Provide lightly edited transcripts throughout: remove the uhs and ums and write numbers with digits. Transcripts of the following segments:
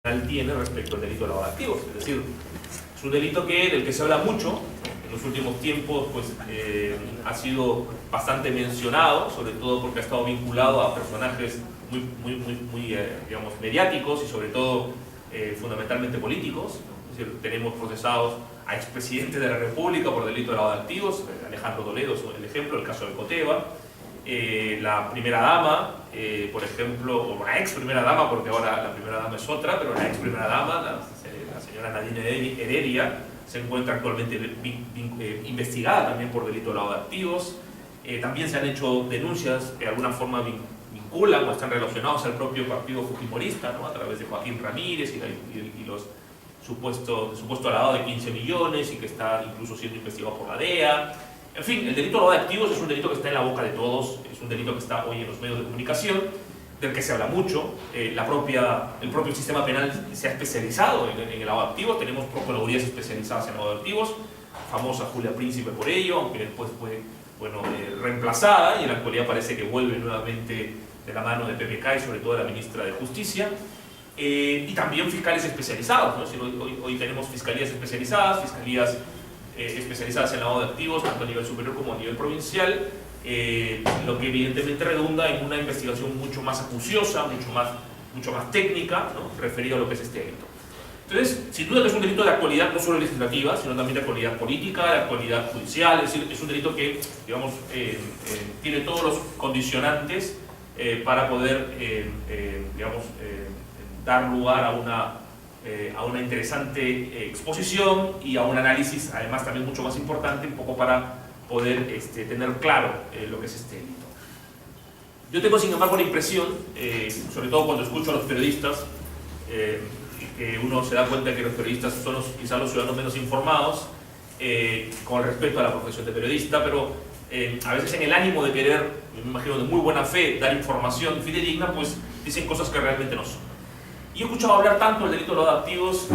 tiene respecto al delito de lavado de activos. Es decir, es un delito del que se habla mucho en los últimos tiempos, pues ha sido bastante mencionado, sobre todo porque ha estado vinculado a personajes muy digamos, mediáticos y sobre todo fundamentalmente políticos. Es decir, tenemos procesados a expresidentes de la República por delito de lavado de activos, Alejandro Toledo es el ejemplo, el caso de Coteva. La primera dama, por ejemplo, o la ex primera dama, porque ahora la primera dama es otra, pero la ex primera dama, la señora Nadine Heredia, se encuentra actualmente investigada también por delito de lavado de activos. También se han hecho denuncias que de alguna forma vinculan o están relacionados al propio partido fujimorista, ¿no? A través de Joaquín Ramírez y los supuesto lavado de 15 millones y que está incluso siendo investigado por la DEA. En fin, el delito de lavado de activos es un delito que está en la boca de todos, es un delito que está hoy en los medios de comunicación, del que se habla mucho. El propio sistema penal se ha especializado en el lavado de activos, tenemos procuradurías especializadas en lavado de activos, famosa Julia Príncipe por ello, aunque después fue reemplazada y en la actualidad parece que vuelve nuevamente de la mano de PPK y sobre todo de la ministra de Justicia. Y también fiscales especializados, ¿no? Es decir, hoy tenemos fiscalías especializadas, especializadas en lavado de activos, tanto a nivel superior como a nivel provincial, lo que evidentemente redunda en una investigación mucho más acuciosa, mucho más técnica, ¿no? Referido a lo que es este delito. Entonces, sin duda que es un delito de actualidad no solo legislativa, sino también de actualidad política, de actualidad judicial, es decir, es un delito que, digamos, tiene todos los condicionantes para poder, digamos, dar lugar a una interesante exposición y a un análisis, además también mucho más importante, un poco para poder tener claro lo que es este delito. Yo tengo sin embargo la impresión, sobre todo cuando escucho a los periodistas, que uno se da cuenta que los periodistas son quizás los ciudadanos menos informados con respecto a la profesión de periodista, pero a veces en el ánimo de querer, yo me imagino de muy buena fe, dar información fidedigna, pues dicen cosas que realmente no son. Y he escuchado hablar tanto del delito de lavado de activos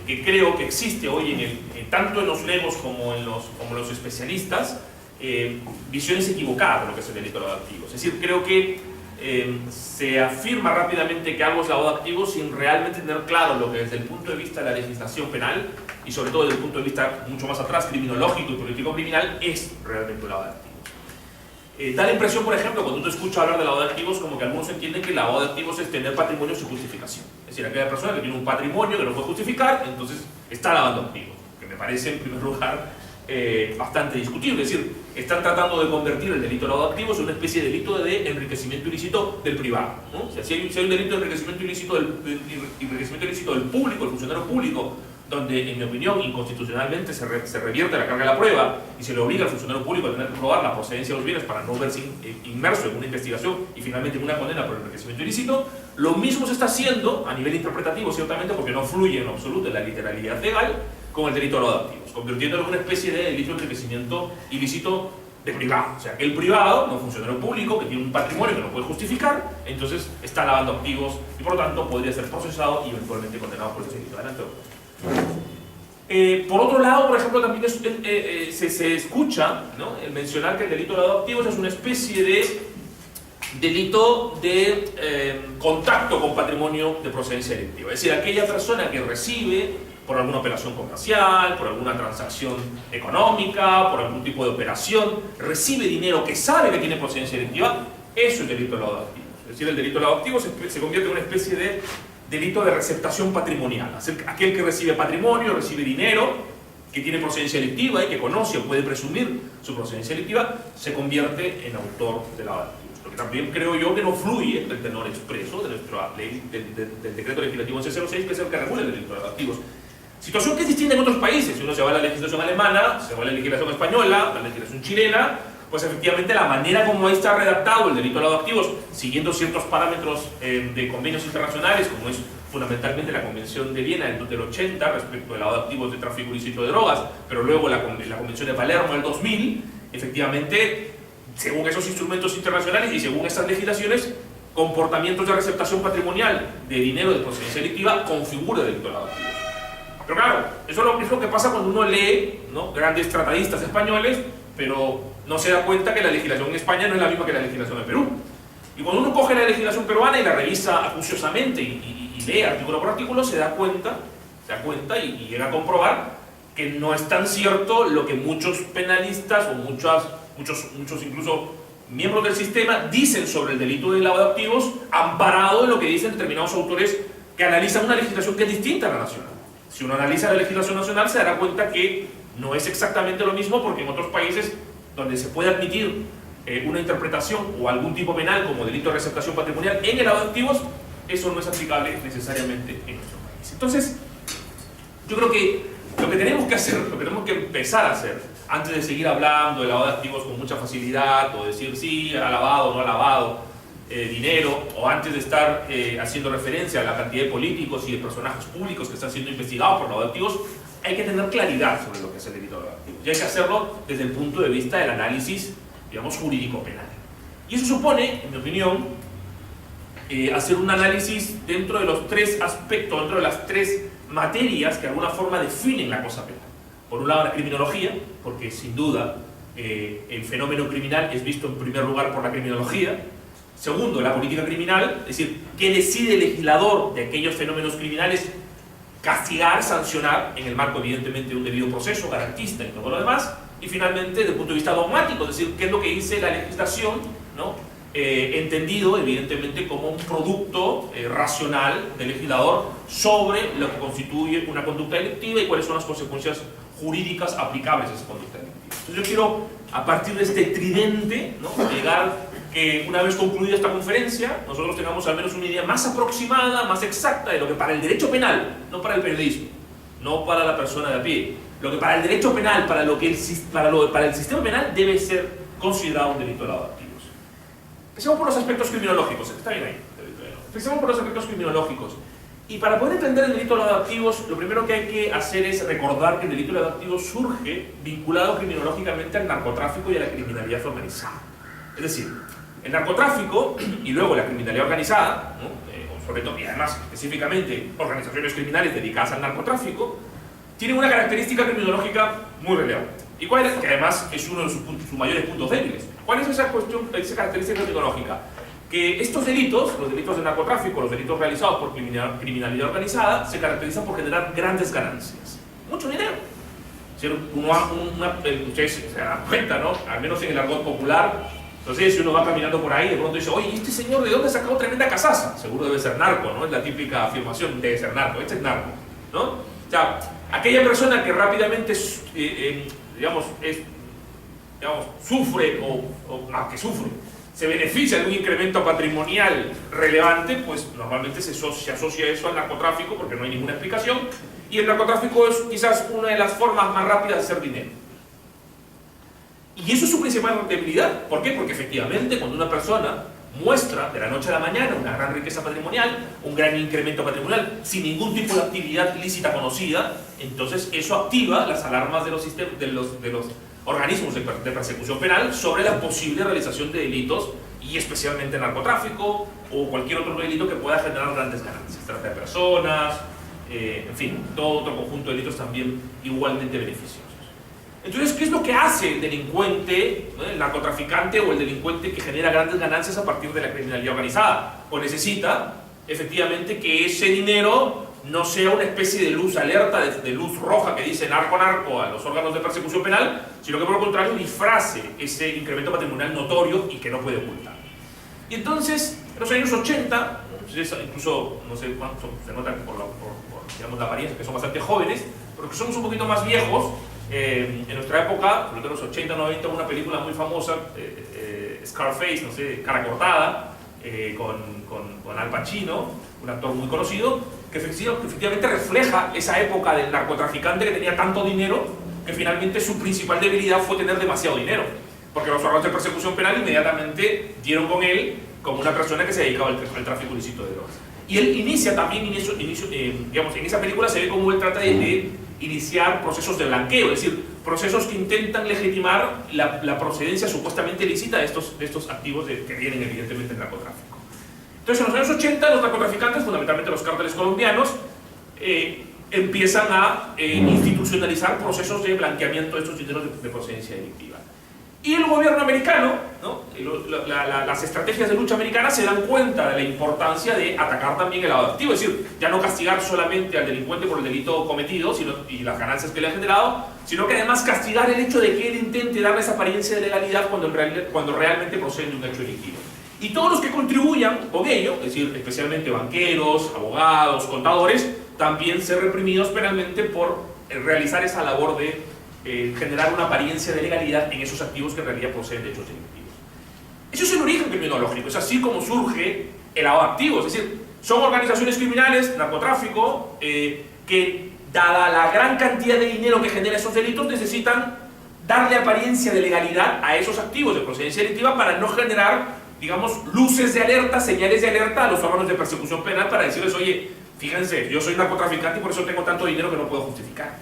que creo que existe hoy tanto en los legos como en los especialistas visiones equivocadas de lo que es el delito de lavado de activos. Es decir, creo que se afirma rápidamente que algo es lavado de activos sin realmente tener claro lo que desde el punto de vista de la legislación penal y sobre todo desde el punto de vista mucho más atrás, criminológico y político criminal, es realmente un lavado de activos. Da la impresión, por ejemplo, cuando uno escucha hablar de lavado de activos, como que algunos entienden que el lavado de activos es tener patrimonio sin justificación. Es decir, aquella persona que tiene un patrimonio que no puede justificar, entonces está lavando activos, que me parece en primer lugar bastante discutible. Es decir, están tratando de convertir el delito de lavado de activos en una especie de delito de enriquecimiento ilícito del privado, ¿no? O sea, si hay un delito de enriquecimiento ilícito del público, el funcionario público, donde en mi opinión inconstitucionalmente se revierte la carga de la prueba y se le obliga al funcionario público a tener que probar la procedencia de los bienes para no verse inmerso en una investigación y finalmente en una condena por el enriquecimiento ilícito, lo mismo se está haciendo a nivel interpretativo, ciertamente, porque no fluye en absoluto en la literalidad legal con el delito de lavado de activos, convirtiéndolo en una especie de delito de enriquecimiento ilícito de privado. O sea, que el privado, no funcionario público, que tiene un patrimonio que no puede justificar, entonces está lavando activos y por lo tanto podría ser procesado y eventualmente condenado por ese delito. Adelante. Por otro lado, por ejemplo, también se escucha, ¿no?, el mencionar que el delito de lavado de activos es una especie de delito de contacto con patrimonio de procedencia delictiva. Es decir, aquella persona que recibe por alguna operación comercial, por alguna transacción económica, por algún tipo de operación, recibe dinero que sabe que tiene procedencia delictiva, eso es delito de lavado de activos. Es decir, el delito de lavado de activos se convierte en una especie de delito de receptación patrimonial. Aquel que recibe patrimonio, recibe dinero, que tiene procedencia delictiva y que conoce o puede presumir su procedencia delictiva, se convierte en autor de lavado de activos. Lo que también creo yo que no fluye del tenor expreso de nuestra ley, del decreto legislativo 1106, que es el que regula el delito de lavado de activos. Situación que es distinta en otros países. Si uno se va a la legislación alemana, se va a la legislación española, la legislación chilena, pues efectivamente la manera como ahí está redactado el delito de lavado de activos, siguiendo ciertos parámetros de convenios internacionales, como es fundamentalmente la Convención de Viena del 80 respecto al lavado de activos de tráfico ilícito de drogas, pero luego la Convención de Palermo del 2000, efectivamente, según esos instrumentos internacionales y según esas legislaciones, comportamientos de receptación patrimonial de dinero de procedencia delictiva configura el delito de lavado de activos. Pero claro, eso es lo que pasa cuando uno lee, ¿no?, grandes tratadistas españoles, pero no se da cuenta que la legislación en España no es la misma que la legislación en Perú. Y cuando uno coge la legislación peruana y la revisa acuciosamente y y lee artículo por artículo, se da cuenta y llega a comprobar que no es tan cierto lo que muchos penalistas o muchos incluso miembros del sistema dicen sobre el delito de lavado de activos, amparado en lo que dicen determinados autores que analizan una legislación que es distinta a la nacional. Si uno analiza la legislación nacional se dará cuenta que no es exactamente lo mismo, porque en otros países donde se puede admitir una interpretación o algún tipo penal como delito de receptación patrimonial en el lavado de activos, eso no es aplicable necesariamente en nuestro país. Entonces, yo creo que lo que tenemos que hacer, lo que tenemos que empezar a hacer, antes de seguir hablando de lavado de activos con mucha facilidad, o decir sí, ha lavado o no ha lavado dinero, o antes de estar haciendo referencia a la cantidad de políticos y de personajes públicos que están siendo investigados por lavado de activos, hay que tener claridad sobre lo que es el delito de lavado de activos. Y hay que hacerlo desde el punto de vista del análisis, digamos, jurídico-penal. Y eso supone, en mi opinión, hacer un análisis dentro de los tres aspectos, dentro de las tres materias que de alguna forma definen la cosa penal. Por un lado, la criminología, porque sin duda el fenómeno criminal es visto en primer lugar por la criminología. Segundo, la política criminal, es decir, qué decide el legislador de aquellos fenómenos criminales castigar, sancionar, en el marco evidentemente de un debido proceso, garantista y todo lo demás. Y finalmente, desde el punto de vista dogmático, es decir, qué es lo que dice la legislación, ¿no? Entendido evidentemente como un producto racional del legislador sobre lo que constituye una conducta delictiva y cuáles son las consecuencias jurídicas aplicables a esa conducta delictiva. Entonces yo quiero, a partir de este tridente, ¿no?, llegar que una vez concluida esta conferencia, nosotros tengamos al menos una idea más aproximada, más exacta de lo que para el derecho penal, no para el periodismo, no para la persona de a pie, lo que para el derecho penal, para el sistema penal debe ser considerado un delito de lavado de activos. Empecemos por los aspectos criminológicos, está bien ahí. Empecemos por los aspectos criminológicos. Y para poder entender el delito de lavado de activos, lo primero que hay que hacer es recordar que el delito de lavado de activos surge vinculado criminológicamente al narcotráfico y a la criminalidad organizada. Es decir, el narcotráfico y luego la criminalidad organizada, ¿no?, sobre todo, y además específicamente organizaciones criminales dedicadas al narcotráfico, tienen una característica criminológica muy relevante. ¿Y cuál es? Que además es uno de sus mayores puntos débiles. ¿Cuál es esa característica criminológica? Que estos delitos, los delitos de narcotráfico, los delitos realizados por criminalidad organizada, se caracterizan por generar grandes ganancias. Mucho dinero. Ustedes se dan cuenta, ¿no? Al menos en el argot popular. Entonces, si uno va caminando por ahí, de pronto dice, oye, ¿este señor de dónde ha sacado tremenda casaza? Seguro debe ser narco, ¿no? Es la típica afirmación, debe ser narco, este es narco, ¿no? O sea, aquella persona que rápidamente, sufre, o más que sufre, se beneficia de un incremento patrimonial relevante, pues normalmente se asocia eso al narcotráfico porque no hay ninguna explicación, y el narcotráfico es quizás una de las formas más rápidas de hacer dinero. Y eso es su principal debilidad. ¿Por qué? Porque efectivamente cuando una persona muestra de la noche a la mañana una gran riqueza patrimonial, un gran incremento patrimonial, sin ningún tipo de actividad ilícita conocida, entonces eso activa las alarmas de los organismos de persecución penal sobre la posible realización de delitos, y especialmente narcotráfico o cualquier otro delito que pueda generar grandes ganancias, trata de personas, en fin, todo otro conjunto de delitos también igualmente beneficiosos. Entonces, ¿qué es lo que hace el delincuente, ¿no?, el narcotraficante o el delincuente que genera grandes ganancias a partir de la criminalidad organizada? Pues necesita, efectivamente, que ese dinero no sea una especie de luz alerta, de luz roja que dice narco, narco a los órganos de persecución penal, sino que por lo contrario disfrace ese incremento patrimonial notorio y que no puede ocultar. Y entonces, en los años 80, incluso, no sé cuánto, se nota por digamos, la apariencia, que son bastante jóvenes, pero que somos un poquito más viejos. En nuestra época, en los 80, 90, una película muy famosa, Scarface, no sé, Cara Cortada, con Al Pacino, un actor muy conocido, que efectivamente refleja esa época del narcotraficante que tenía tanto dinero que finalmente su principal debilidad fue tener demasiado dinero, porque los órganos de persecución penal inmediatamente dieron con él como una persona que se dedicaba al tráfico ilícito de drogas. Y él inicia también, digamos, en esa película se ve cómo él trata de iniciar procesos de blanqueo, es decir, procesos que intentan legitimar la procedencia supuestamente ilícita de estos activos que vienen evidentemente del narcotráfico. Entonces, en los años 80, los narcotraficantes, fundamentalmente los cárteles colombianos, empiezan a institucionalizar procesos de blanqueamiento de estos dineros de procedencia delictiva. Y el gobierno americano, ¿no? Las estrategias de lucha americanas se dan cuenta de la importancia de atacar también el lavado de activos, es decir, ya no castigar solamente al delincuente por el delito cometido y las ganancias que le ha generado, sino que además castigar el hecho de que él intente darle esa apariencia de legalidad cuando realmente procede de un hecho delictivo. Y todos los que contribuyan con ello, es decir, especialmente banqueros, abogados, contadores, también ser reprimidos penalmente por realizar esa labor de generar una apariencia de legalidad en esos activos que en realidad proceden de hechos delictivos. Eso es el origen criminológico, es así como surge el lavado de activos, es decir, son organizaciones criminales, narcotráfico, que dada la gran cantidad de dinero que genera esos delitos, necesitan darle apariencia de legalidad a esos activos de procedencia delictiva para no generar, digamos, luces de alerta, señales de alerta a los órganos de persecución penal para decirles, oye, fíjense, yo soy narcotraficante y por eso tengo tanto dinero que no puedo justificar.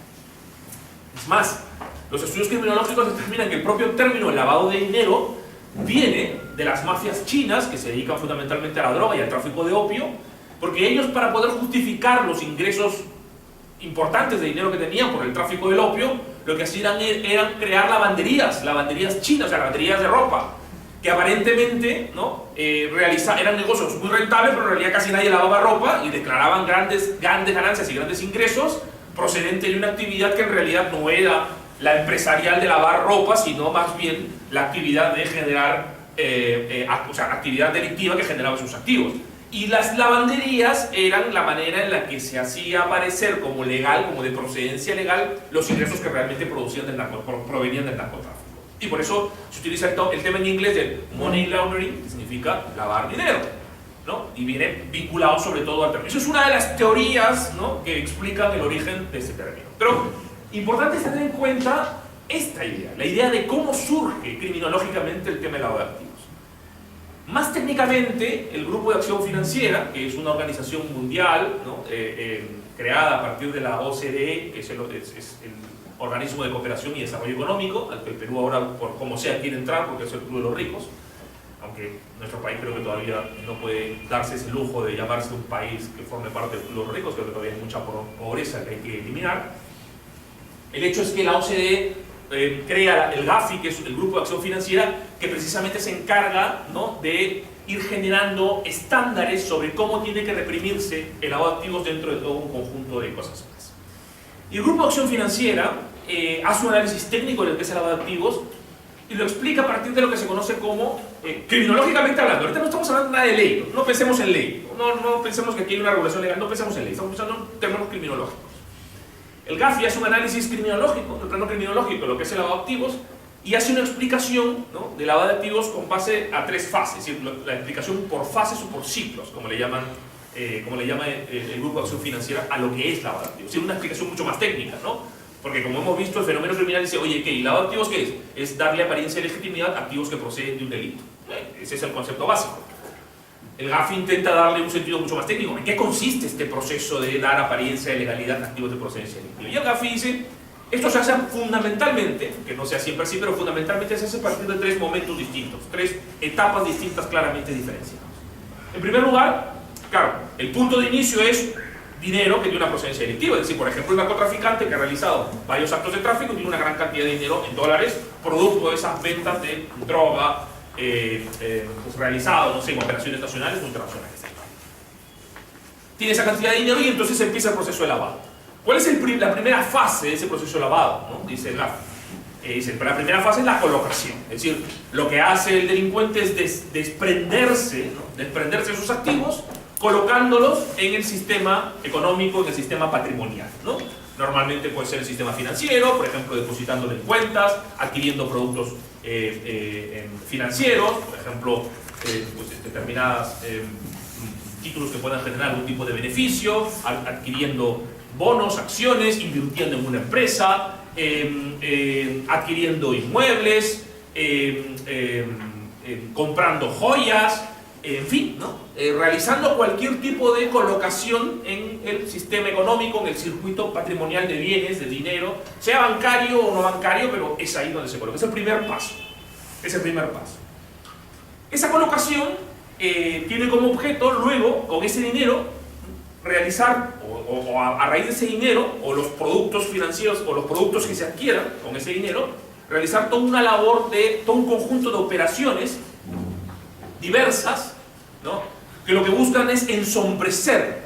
Es más, los estudios criminológicos determinan que el propio término lavado de dinero viene de las mafias chinas que se dedican fundamentalmente a la droga y al tráfico de opio, porque ellos, para poder justificar los ingresos importantes de dinero que tenían por el tráfico del opio, lo que hacían eran crear lavanderías chinas, o sea, lavanderías de ropa, que aparentemente, ¿no? Eran negocios muy rentables, pero en realidad casi nadie lavaba ropa y declaraban grandes ganancias y grandes ingresos procedente de una actividad que en realidad no era la empresarial de lavar ropa, sino más bien la actividad de generar, actividad delictiva que generaba sus activos. Y las lavanderías eran la manera en la que se hacía aparecer como legal, como de procedencia legal, los ingresos que realmente provenían del narcotráfico. Y por eso se utiliza el tema en inglés de money laundering, que significa lavar dinero, ¿no? Y viene vinculado sobre todo al término. Eso es una de las teorías, ¿no?, que explican el origen de este término. Pero importante es tener en cuenta esta idea, la idea de cómo surge criminológicamente el tema del lavado de activos. Más técnicamente, el Grupo de Acción Financiera, que es una organización mundial, ¿no?, creada a partir de la OCDE, que es el Organismo de Cooperación y Desarrollo Económico, al que el Perú ahora, por como sea, quiere entrar porque es el Club de los Ricos, aunque nuestro país creo que todavía no puede darse ese lujo de llamarse un país que forme parte del Club de los Ricos, creo que todavía hay mucha pobreza que hay que eliminar. El hecho es que la OCDE crea el GAFI, que es el Grupo de Acción Financiera, que precisamente se encarga, ¿no?, de ir generando estándares sobre cómo tiene que reprimirse el lavado de activos dentro de todo un conjunto de cosas más. Y el Grupo de Acción Financiera hace un análisis técnico de lo que es el lavado de activos y lo explica a partir de lo que se conoce como, criminológicamente hablando. Ahorita no estamos hablando nada de ley, no pensemos en ley, no pensemos que aquí hay una regulación legal, no pensemos en ley, estamos pensando en términos criminológicos. El GAFI hace un análisis criminológico, el plano criminológico, lo que es el lavado de activos, y hace una explicación, ¿no?, de lavado de activos con base a tres fases, es decir, la explicación por fases o por ciclos, como le llama el Grupo de Acción Financiera a lo que es lavado de activos. Es una explicación mucho más técnica, ¿no? Porque como hemos visto, el fenómeno criminal dice, oye, ¿qué? ¿Y lavado de activos qué es? Es darle apariencia de legitimidad a activos que proceden de un delito. Ese es el concepto básico. El GAFI intenta darle un sentido mucho más técnico. ¿En qué consiste este proceso de dar apariencia de legalidad a activos de procedencia delictiva? Y el GAFI dice, esto se hace fundamentalmente, que no sea siempre así, pero fundamentalmente se hace a partir de tres momentos distintos, tres etapas distintas claramente diferenciadas. En primer lugar, claro, el punto de inicio es dinero que tiene una procedencia delictiva, es decir, por ejemplo, un narcotraficante que ha realizado varios actos de tráfico tiene una gran cantidad de dinero en dólares producto de esas ventas de droga realizadas, no sé, en operaciones nacionales o internacionales. Tiene esa cantidad de dinero y entonces empieza el proceso de lavado. ¿Cuál es la primera fase de ese proceso de lavado?, ¿no? Dice el GAFI. La primera fase es la colocación, es decir, lo que hace el delincuente es desprenderse, ¿no?, desprenderse de sus activos, colocándolos en el sistema económico, en el sistema patrimonial, ¿no? Normalmente puede ser el sistema financiero, por ejemplo, depositándolo en cuentas, adquiriendo productos financieros, por ejemplo, pues, determinados títulos que puedan generar algún tipo de beneficio, adquiriendo bonos, acciones, invirtiendo en una empresa, adquiriendo inmuebles, comprando joyas, en fin, ¿no? Realizando cualquier tipo de colocación en el sistema económico, en el circuito patrimonial de bienes, de dinero, sea bancario o no bancario, pero es ahí donde se coloca. Es el primer paso. Es el primer paso. Esa colocación tiene como objeto luego, con ese dinero, realizar, o a raíz de ese dinero, o los productos financieros, o los productos que se adquieran con ese dinero, realizar toda una labor de todo un conjunto de operaciones diversas, ¿no?, que lo que buscan es ensombrecer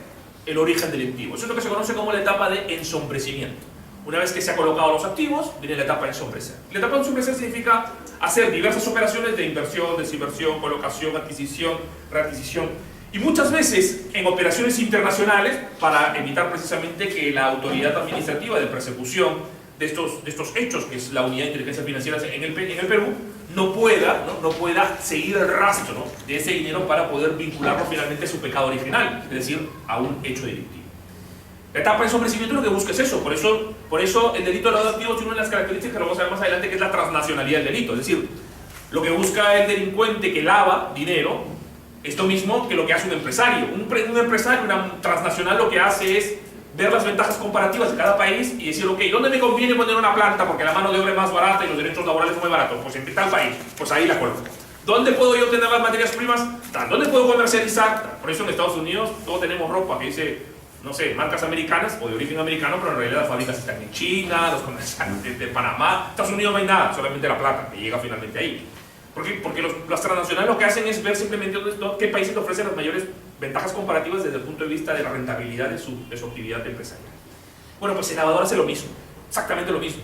el origen delictivo. Eso es lo que se conoce como la etapa de ensombrecimiento. Una vez que se han colocado los activos, viene la etapa de ensombrecer. La etapa de ensombrecer significa hacer diversas operaciones de inversión, desinversión, colocación, adquisición, readquisición, y muchas veces en operaciones internacionales para evitar precisamente que la autoridad administrativa de persecución de estos hechos, que es la Unidad de Inteligencia Financiera en el Perú, no pueda seguir el rastro, ¿no?, de ese dinero para poder vincularlo finalmente a su pecado original, es decir, a un hecho delictivo. La etapa de ensombrecimiento lo que busca es eso. Por eso el delito de lavado de activos tiene una de las características que lo vamos a ver más adelante, que es la transnacionalidad del delito. Es decir, lo que busca el delincuente que lava dinero, esto mismo que lo que hace un empresario. Un empresario, una transnacional, lo que hace es ver las ventajas comparativas de cada país y decir, ok, ¿dónde me conviene poner una planta porque la mano de obra es más barata y los derechos laborales son muy baratos? Pues en tal país, pues ahí la coloco. ¿Dónde puedo yo tener las materias primas? ¿Dónde puedo comercializar? Por eso en Estados Unidos todos tenemos ropa que dice, no sé, marcas americanas o de origen americano, pero en realidad las fábricas están en China, los comerciantes de Panamá. Estados Unidos no hay nada, solamente la plata que llega finalmente ahí. Porque las transnacionales lo que hacen es ver simplemente qué países te ofrecen las mayores ventajas comparativas desde el punto de vista de la rentabilidad de su actividad empresarial. Bueno, pues el lavador hace lo mismo, exactamente lo mismo.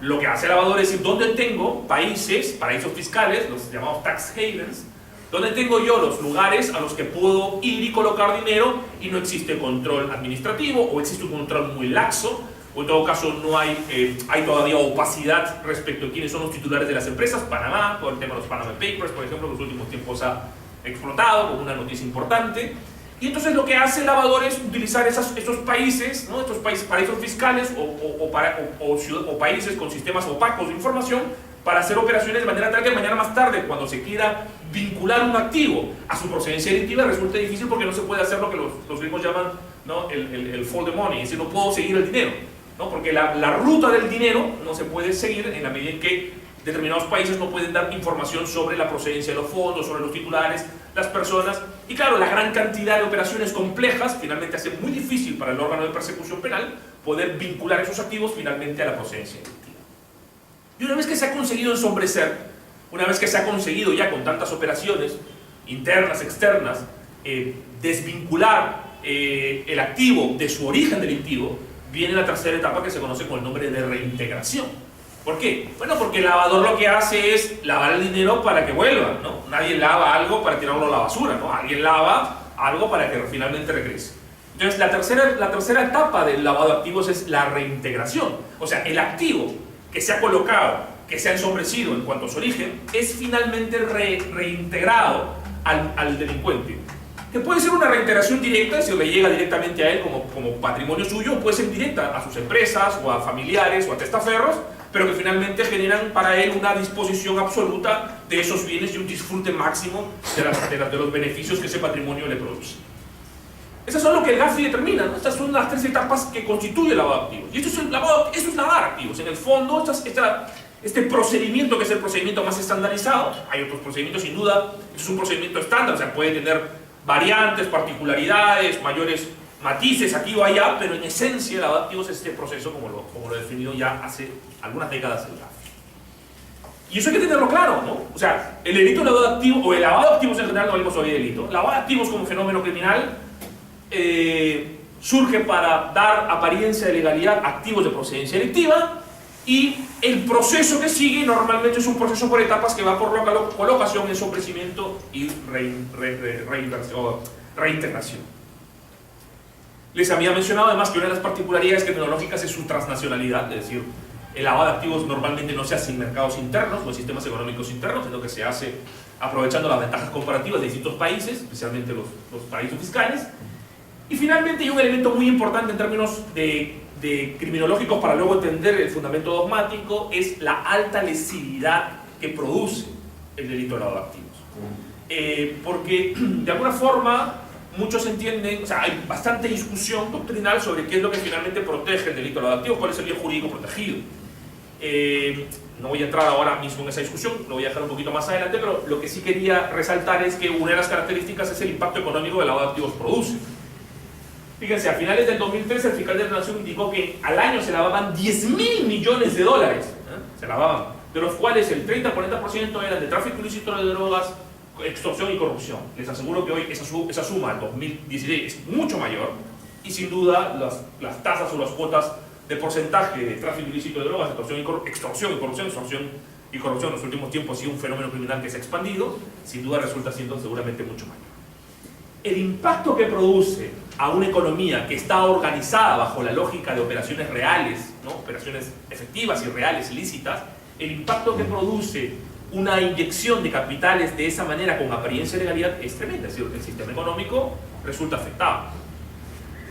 Lo que hace el lavador es decir, ¿dónde tengo paraísos fiscales, los llamados tax havens? ¿Dónde tengo yo los lugares a los que puedo ir y colocar dinero y no existe control administrativo o existe un control muy laxo? O en todo caso no hay todavía opacidad respecto a quiénes son los titulares de las empresas. Panamá, todo el tema de los Panama Papers, por ejemplo, en los últimos tiempos ha explotado como una noticia importante. Y entonces lo que hace el lavador es utilizar estos países, ¿no?, paraísos fiscales o países con sistemas opacos de información para hacer operaciones de manera tal que mañana más tarde, cuando se quiera vincular un activo a su procedencia delictiva, resulte difícil porque no se puede hacer lo que los gringos llaman, ¿no?, el follow the money, es decir, no puedo seguir el dinero, ¿no?, porque la ruta del dinero no se puede seguir en la medida en que determinados países no pueden dar información sobre la procedencia de los fondos, sobre los titulares, las personas, y claro, la gran cantidad de operaciones complejas finalmente hace muy difícil para el órgano de persecución penal poder vincular esos activos finalmente a la procedencia delictiva. Y una vez que se ha conseguido ensombrecer, una vez que se ha conseguido ya con tantas operaciones internas, externas, desvincular el activo de su origen delictivo, viene la tercera etapa que se conoce con el nombre de reintegración. ¿Por qué? Bueno, porque el lavador lo que hace es lavar el dinero para que vuelva, ¿no? Nadie lava algo para tirarlo a la basura, ¿no? Alguien lava algo para que finalmente regrese. Entonces, la tercera etapa del lavado de activos es la reintegración. O sea, el activo que se ha colocado, que se ha ensombrecido en cuanto a su origen, es finalmente reintegrado al delincuente. Que puede ser una reintegración directa, es decir, le llega directamente a él como patrimonio suyo, o puede ser indirecta a sus empresas, o a familiares, o a testaferros, pero que finalmente generan para él una disposición absoluta de esos bienes y un disfrute máximo de los beneficios que ese patrimonio le produce. Esas son lo que el GAFI determina, ¿no? Estas son las tres etapas que constituye el lavado de activos. Y eso es lavar activos. En el fondo, este procedimiento, que es el procedimiento más estandarizado, hay otros procedimientos sin duda, es un procedimiento estándar, o sea, puede tener variantes, particularidades, mayores matices aquí o allá, pero en esencia el lavado de activos es este proceso como lo he definido ya hace algunas décadas el GAFI. Y eso hay que tenerlo claro, ¿no? O sea, el delito de lavado de activos, o el lavado de activos en general, no hablemos todavía de delito. Lavado de activos como fenómeno criminal surge para dar apariencia de legalidad a activos de procedencia delictiva, y el proceso que sigue normalmente es un proceso por etapas que va por colocación, ensombrecimiento y reintegración. Les había mencionado además que una de las particularidades tecnológicas es su transnacionalidad, es decir, el lavado de activos normalmente no se hace en mercados internos o en sistemas económicos internos, sino que se hace aprovechando las ventajas comparativas de distintos países, especialmente los paraísos fiscales. Y finalmente hay un elemento muy importante en términos de criminológicos para luego entender el fundamento dogmático, es la alta lesividad que produce el delito de lavado de activos. Porque de alguna forma muchos entienden, o sea, hay bastante discusión doctrinal sobre qué es lo que finalmente protege el delito de lavado de activos, cuál es el bien jurídico protegido. No voy a entrar ahora mismo en esa discusión, lo voy a dejar un poquito más adelante, pero lo que sí quería resaltar es que una de las características es el impacto económico que el lavado de activos produce. Fíjense, a finales del 2013 el fiscal de la Nación indicó que al año se lavaban 10.000 millones de dólares. Se lavaban de los cuales el 30-40% eran de tráfico ilícito de drogas, extorsión y corrupción. Les aseguro que hoy esa suma, en 2016, es mucho mayor, y sin duda las tasas o las cuotas de porcentaje de tráfico ilícito de drogas, extorsión y corrupción en los últimos tiempos ha sido un fenómeno criminal que se ha expandido, sin duda resulta siendo seguramente mucho mayor. El impacto que produce a una economía que está organizada bajo la lógica de operaciones reales, ¿no? Operaciones efectivas y reales, lícitas, el impacto que produce una inyección de capitales de esa manera con apariencia de legalidad es tremenda. Es decir, el sistema económico resulta afectado.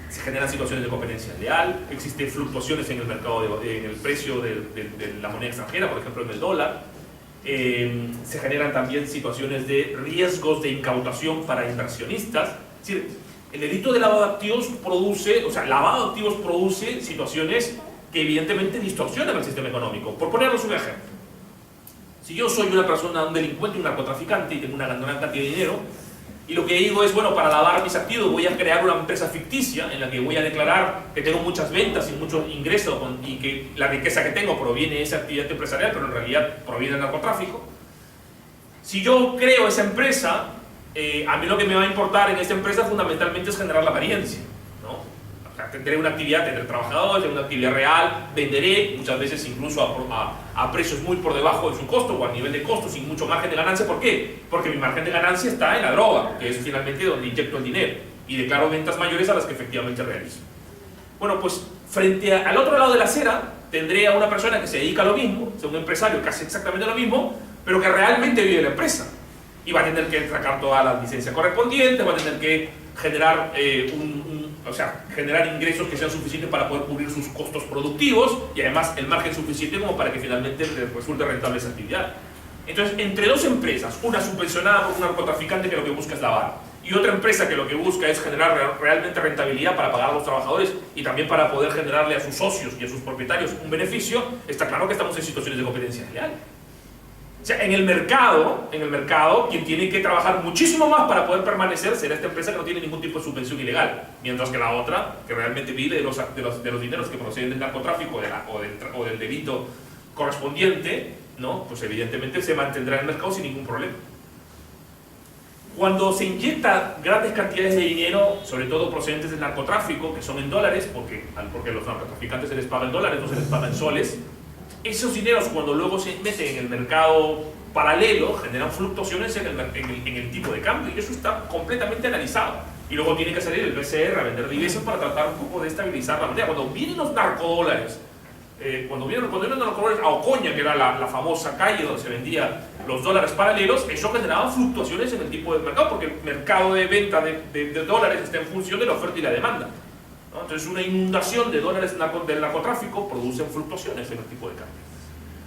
Se generan situaciones de competencia leal, existen fluctuaciones en el mercado, en el precio de la moneda extranjera, por ejemplo en el dólar. Se generan también situaciones de riesgos de incautación para inversionistas. Es decir, el delito de lavado de activos produce, lavado de activos produce situaciones que evidentemente distorsionan el sistema económico. Por ponerles un ejemplo, si yo soy una persona, un delincuente, un narcotraficante y tengo una gran cantidad de dinero, y lo que digo es, bueno, para lavar mis activos voy a crear una empresa ficticia en la que voy a declarar que tengo muchas ventas y muchos ingresos y que la riqueza que tengo proviene de esa actividad empresarial, pero en realidad proviene del narcotráfico. Si yo creo esa empresa, a mí lo que me va a importar en esa empresa fundamentalmente es generar la apariencia, ¿no? O sea, tendré una actividad, tendré trabajadores, tendré una actividad real, venderé, muchas veces incluso a precios muy por debajo de su costo o a nivel de costo, sin mucho margen de ganancia. ¿Por qué? Porque mi margen de ganancia está en la droga, que es finalmente donde inyecto el dinero, y declaro ventas mayores a las que efectivamente realizo. Bueno, pues frente al otro lado de la acera tendré a una persona que se dedica a lo mismo, o sea, un empresario que hace exactamente lo mismo, pero que realmente vive de la empresa, y va a tener que sacar todas las licencias correspondientes, va a tener que generar generar ingresos que sean suficientes para poder cubrir sus costos productivos y además el margen suficiente como para que finalmente les resulte rentable esa actividad. Entonces, entre dos empresas, una subvencionada por un narcotraficante que lo que busca es lavar y otra empresa que lo que busca es generar realmente rentabilidad para pagar a los trabajadores y también para poder generarle a sus socios y a sus propietarios un beneficio, está claro que estamos en situaciones de competencia leal. O sea, en el mercado, quien tiene que trabajar muchísimo más para poder permanecer será esta empresa que no tiene ningún tipo de subvención ilegal, mientras que la otra, que realmente vive de los dineros que proceden del narcotráfico o del delito correspondiente, ¿no? Pues evidentemente se mantendrá en el mercado sin ningún problema. Cuando se inyecta grandes cantidades de dinero, sobre todo procedentes del narcotráfico, que son en dólares, porque los narcotraficantes se les paga en dólares, no se les paga en soles, esos dineros cuando luego se meten en el mercado paralelo generan fluctuaciones en el tipo de cambio, y eso está completamente analizado. Y luego tiene que salir el BCR a vender divisas para tratar un poco de estabilizar la moneda. Cuando vienen los narcodólares, cuando vienen los narcodólares a Ocoña, que era la famosa calle donde se vendían los dólares paralelos, eso generaba fluctuaciones en el tipo de mercado, porque el mercado de venta de dólares está en función de la oferta y la demanda, ¿no? Entonces una inundación de dólares del narcotráfico produce fluctuaciones en el tipo de cambio.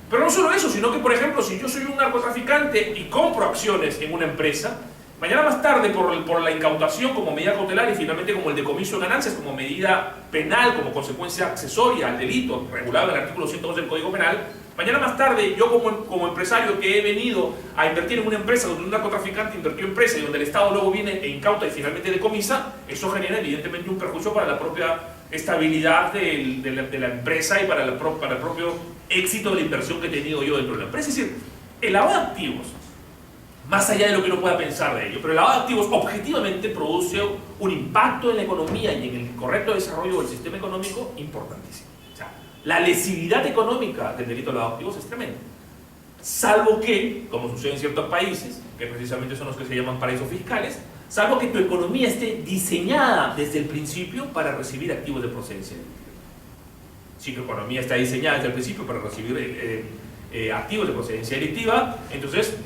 Pero no solo eso, sino que, por ejemplo, si yo soy un narcotraficante y compro acciones en una empresa, mañana más tarde por la incautación como medida cautelar y finalmente como el decomiso de ganancias como medida penal, como consecuencia accesoria al delito regulado en el artículo 111 del Código Penal, mañana más tarde yo como empresario que he venido a invertir en una empresa donde un narcotraficante invirtió en empresa y donde el Estado luego viene e incauta y finalmente decomisa, eso genera evidentemente un perjuicio para la propia estabilidad de la empresa y para el propio éxito de la inversión que he tenido yo dentro de la empresa. Es decir, el lavado de activos, más allá de lo que uno pueda pensar de ello, pero el lavado de activos objetivamente produce un impacto en la economía y en el correcto desarrollo del sistema económico importantísimo. O sea, la lesividad económica del delito de lavado de activos es tremenda. Salvo que, como sucede en ciertos países, que precisamente son los que se llaman paraísos fiscales, salvo que tu economía esté diseñada desde el principio para recibir activos de procedencia delictiva. Si tu economía está diseñada desde el principio para recibir activos de procedencia delictiva, entonces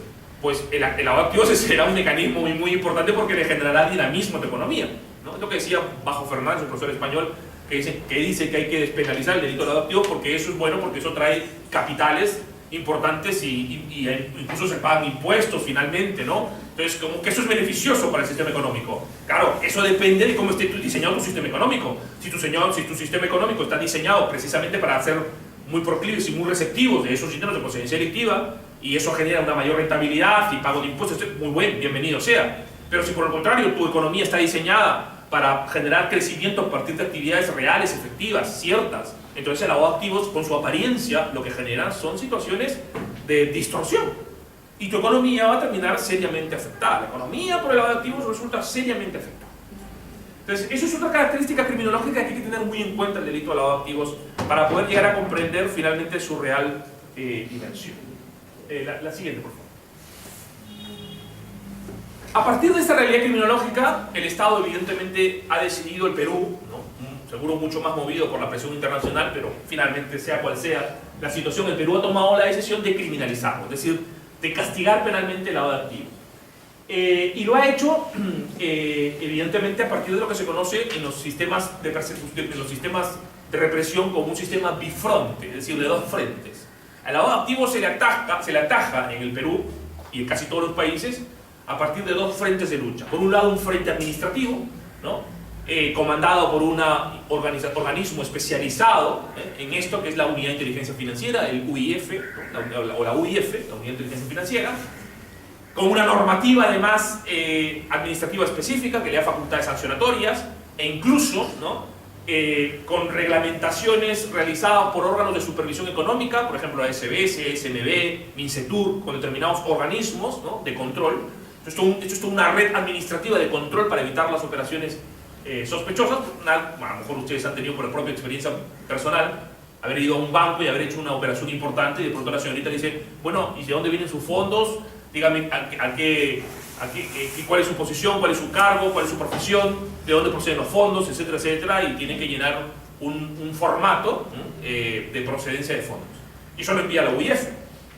pues el lavado de activos será un mecanismo muy, muy importante porque le generará dinamismo a tu economía, ¿no? Es lo que decía Bajo Fernández, un profesor español, que dice que hay que despenalizar el delito de lavado de activos porque eso es bueno, porque eso trae capitales importantes y incluso se pagan impuestos finalmente, ¿no? Entonces, como que eso es beneficioso para el sistema económico. Claro, eso depende de cómo esté diseñado tu sistema económico. Si tu sistema económico está diseñado precisamente para ser muy proclives y muy receptivos de esos sistemas de procedencia delictiva, y eso genera una mayor rentabilidad y pago de impuestos, muy buen, bienvenido sea. Pero si por el contrario tu economía está diseñada para generar crecimiento a partir de actividades reales, efectivas, ciertas, entonces el lavado de activos con su apariencia lo que genera son situaciones de distorsión. Y tu economía va a terminar seriamente afectada. La economía por el lavado de activos resulta seriamente afectada. Entonces, eso es otra característica criminológica que hay que tener muy en cuenta el delito de lavado de activos para poder llegar a comprender finalmente su real dimensión. La siguiente, por favor. A partir de esta realidad criminológica, el Estado evidentemente ha decidido, el Perú, ¿no? Seguro mucho más movido por la presión internacional, pero finalmente, sea cual sea la situación, el Perú ha tomado la decisión de criminalizarlo, es decir, de castigar penalmente el lavado de activos. Y lo ha hecho, evidentemente, a partir de lo que se conoce en los sistemas de persecución, en los sistemas de represión como un sistema bifronte, es decir, de dos frentes. Al lavado de activos se le ataja en el Perú y en casi todos los países a partir de dos frentes de lucha. Por un lado, un frente administrativo, ¿no? Comandado por un organismo especializado en esto, que es la Unidad de Inteligencia Financiera, el UIF, o la UIF, la Unidad de Inteligencia Financiera, con una normativa además administrativa específica que le da facultades sancionatorias, e incluso, ¿no? Con reglamentaciones realizadas por órganos de supervisión económica, por ejemplo la SBS, SMB, MINCETUR, con determinados organismos, ¿no? De control. Esto es una red administrativa de control para evitar las operaciones sospechosas. A lo mejor ustedes han tenido por propia experiencia personal haber ido a un banco y haber hecho una operación importante y de pronto la señorita dice, bueno, ¿y de dónde vienen sus fondos? Dígame cuál es su posición, cuál es su cargo, cuál es su profesión, de dónde proceden los fondos, etcétera, etcétera, y tienen que llenar un formato de procedencia de fondos. Y eso lo envía a la UIF.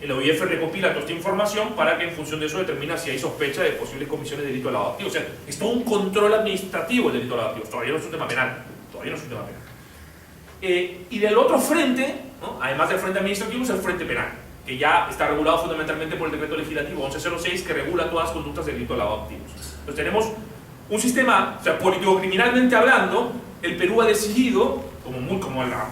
La UIF recopila toda esta información para que en función de eso determina si hay sospecha de posibles comisiones de delito de lavado de activos. O sea, es todo un control administrativo del delito de lavado de activos. Todavía no es un tema penal. Todavía no es un tema penal. Y del otro frente, ¿no? Además del frente administrativo, es el frente penal, que ya está regulado fundamentalmente por el decreto legislativo 1106, que regula todas las conductas de delito de lavado de activos. Entonces tenemos un sistema, o sea, político-criminalmente hablando, el Perú ha decidido, como la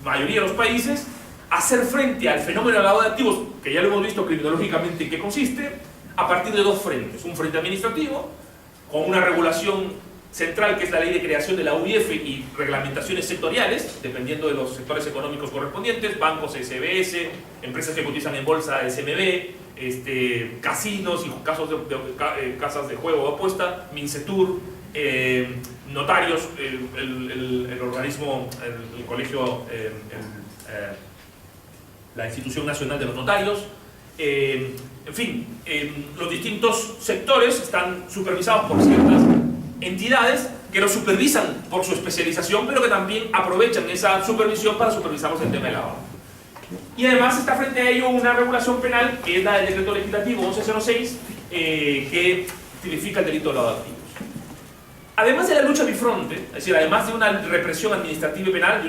mayoría de los países, hacer frente al fenómeno del lavado de activos, que ya lo hemos visto criminológicamente en qué consiste, a partir de dos frentes. Un frente administrativo, con una regulación central, que es la ley de creación de la UIF, y reglamentaciones sectoriales, dependiendo de los sectores económicos correspondientes, bancos, SBS, empresas que cotizan en bolsa, SMB, casinos y casas de juego o apuesta, MINCETUR, notarios, el organismo, el colegio, la Institución Nacional de los Notarios, en fin, los distintos sectores están supervisados por ciertas entidades que los supervisan por su especialización, pero que también aprovechan esa supervisión para supervisarlos en el tema de lavado. Y además está frente a ello una regulación penal, que es la del decreto legislativo 1106, que tipifica el delito de lavado de activos. Además de la lucha bifronte, es decir, además de una represión administrativa y penal,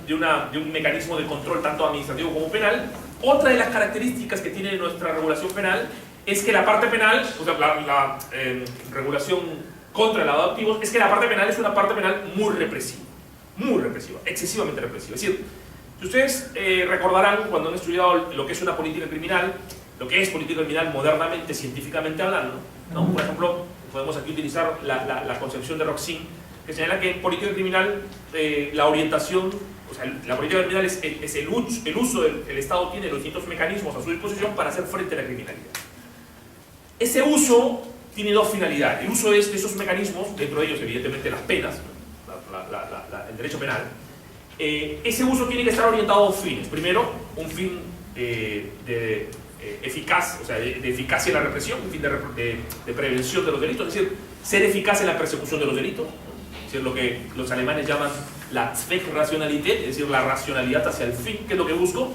de un mecanismo de control tanto administrativo como penal, otra de las características que tiene nuestra regulación penal es que la parte penal, o sea, la regulación contra el lavado de activos, es que la parte penal es una parte penal muy represiva, excesivamente represiva. Es decir, si ustedes recordarán cuando han estudiado lo que es una política criminal, lo que es política criminal modernamente, científicamente hablando, ¿no? Por ejemplo, podemos aquí utilizar la concepción de Roxin, que señala que en política criminal la orientación, o sea, la política criminal es el uso del Estado tiene los distintos mecanismos a su disposición para hacer frente a la criminalidad. Ese uso tiene dos finalidades. El uso es de esos mecanismos, dentro de ellos evidentemente las penas, el derecho penal. Ese uso tiene que estar orientado a dos fines. Primero, un fin eficaz, o sea, de eficacia en la represión, un fin de prevención de los delitos, es decir, ser eficaz en la persecución de los delitos, es decir, lo que los alemanes llaman la Zweckrationalität, es decir, la racionalidad hacia el fin. ¿Qué es lo que busco?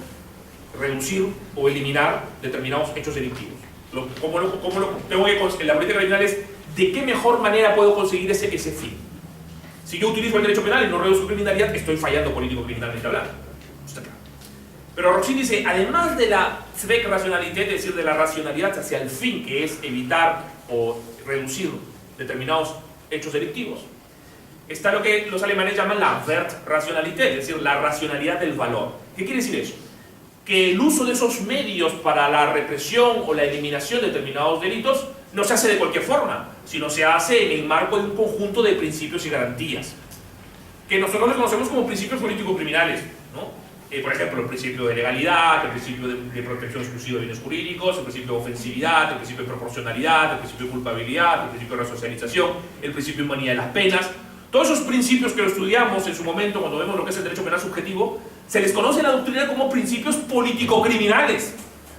Reducir o eliminar determinados hechos delictivos. En la política criminal es de qué mejor manera puedo conseguir ese fin. Si yo utilizo el derecho penal y no reduzco criminalidad, estoy fallando político-criminalmente hablando. Está claro. Pero Roxin dice, además de la Zweckrationalität, es decir, de la racionalidad hacia el fin, que es evitar o reducir determinados hechos delictivos, está lo que los alemanes llaman la Wertrationalität, es decir, la racionalidad del valor. ¿Qué quiere decir eso? Que el uso de esos medios para la represión o la eliminación de determinados delitos no se hace de cualquier forma, sino se hace en el marco de un conjunto de principios y garantías, que nosotros les conocemos como principios político-criminales, ¿no? por ejemplo, el principio de legalidad, el principio de protección exclusiva de bienes jurídicos, el principio de ofensividad, el principio de proporcionalidad, el principio de culpabilidad, el principio de resocialización, el principio de humanidad de las penas. Todos esos principios que lo estudiamos en su momento cuando vemos lo que es el derecho penal subjetivo, se les conoce en la doctrina como principios político-criminales.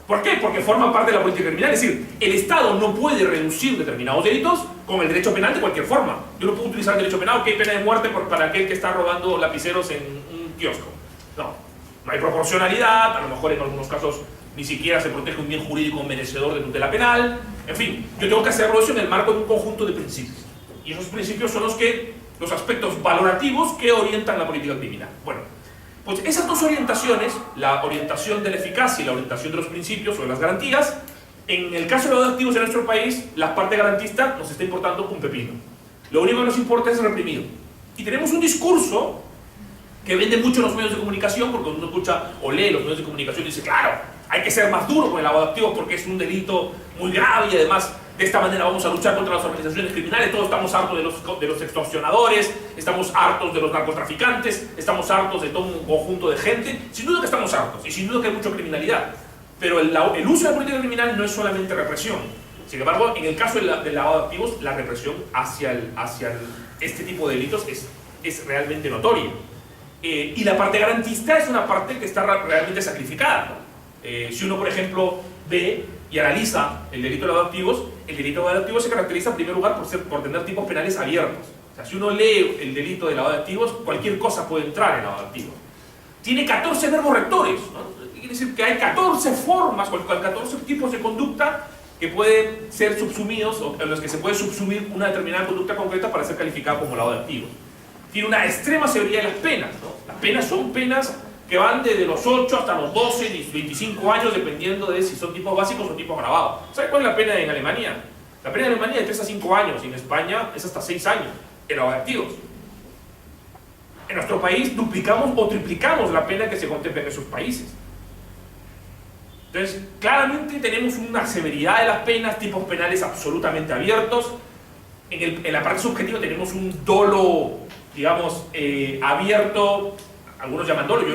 ¿Por qué? Porque forman parte de la política criminal. Es decir, el Estado no puede reducir determinados delitos con el derecho penal de cualquier forma. Yo no puedo utilizar el derecho penal, que hay pena de muerte para aquel que está robando lapiceros en un kiosco. No, no hay proporcionalidad, a lo mejor en algunos casos ni siquiera se protege un bien jurídico merecedor de tutela penal. En fin, yo tengo que hacerlo eso en el marco de un conjunto de principios. Y esos principios son los aspectos valorativos que orientan la política criminal. Bueno, pues esas dos orientaciones, la orientación de la eficacia y la orientación de los principios o de las garantías, en el caso de los activos en nuestro país, la parte garantista nos está importando un pepino. Lo único que nos importa es reprimir. Y tenemos un discurso que vende mucho en los medios de comunicación, porque uno escucha o lee los medios de comunicación y dice, claro, hay que ser más duro con el lavado de activos porque es un delito muy grave y además de esta manera vamos a luchar contra las organizaciones criminales. Todos estamos hartos de los extorsionadores, estamos hartos de los narcotraficantes, estamos hartos de todo un conjunto de gente. Sin duda que estamos hartos y sin duda que hay mucha criminalidad. Pero el uso de la política criminal no es solamente represión. Sin embargo, en el caso del lavado de activos, la represión hacia este tipo de delitos es realmente notoria. Y la parte garantista es una parte que está realmente sacrificada, ¿no? Si uno, por ejemplo, ve y analiza el delito de lavado de activos, el delito de lavado de activos se caracteriza en primer lugar por tener tipos penales abiertos. O sea, si uno lee el delito de lavado de activos, cualquier cosa puede entrar en lavado de activos. Tiene 14 verbos rectores, ¿no? Quiere decir que hay 14 formas, 14 tipos de conducta que pueden ser subsumidos o en los que se puede subsumir una determinada conducta concreta para ser calificada como lavado de activos. Tiene una extrema severidad de las penas, ¿no? Las penas son penas que van desde los 8 hasta los 12, 25 años, dependiendo de si son tipos básicos o tipos agravados. ¿Sabe cuál es la pena en Alemania? La pena en Alemania es de 3 a 5 años, y en España es hasta 6 años en lavado de activos. En nuestro país duplicamos o triplicamos la pena que se contempla en esos países. Entonces, claramente tenemos una severidad de las penas, tipos penales absolutamente abiertos. En la parte subjetiva tenemos un dolo, digamos, abierto. Algunos llaman dolo,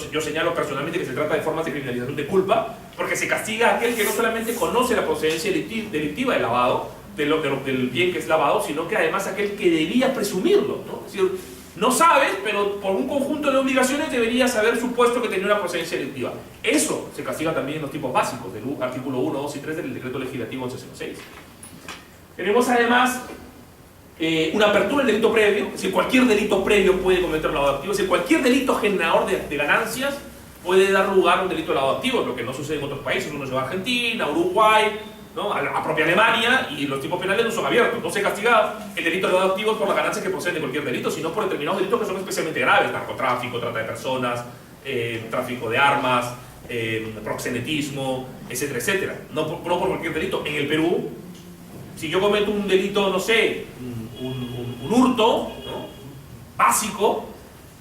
yo señalo personalmente que se trata de formas de criminalización de culpa, porque se castiga a aquel que no solamente conoce la procedencia delictiva del lavado, del bien que es lavado, sino que además aquel que debía presumirlo, ¿no? Es decir, no sabes, pero por un conjunto de obligaciones deberías haber supuesto que tenía una procedencia delictiva. Eso se castiga también en los tipos básicos del artículo 1, 2 y 3 del decreto legislativo 1106. Tenemos además una apertura del delito previo, es decir, cualquier delito previo puede cometer lavado de activos, es decir, cualquier delito generador de ganancias puede dar lugar a un delito de lavado de activos, lo que no sucede en otros países. Uno lleva a Argentina, Uruguay, ¿no? a propia Alemania, y los tipos penales no son abiertos. No se castiga el delito de lavado de activos por las ganancias que proceden de cualquier delito, sino por determinados delitos que son especialmente graves: narcotráfico, trata de personas, tráfico de armas, proxenetismo, etcétera, etcétera. No por cualquier delito. En el Perú, si yo cometo un delito, no sé, un hurto, ¿no? básico,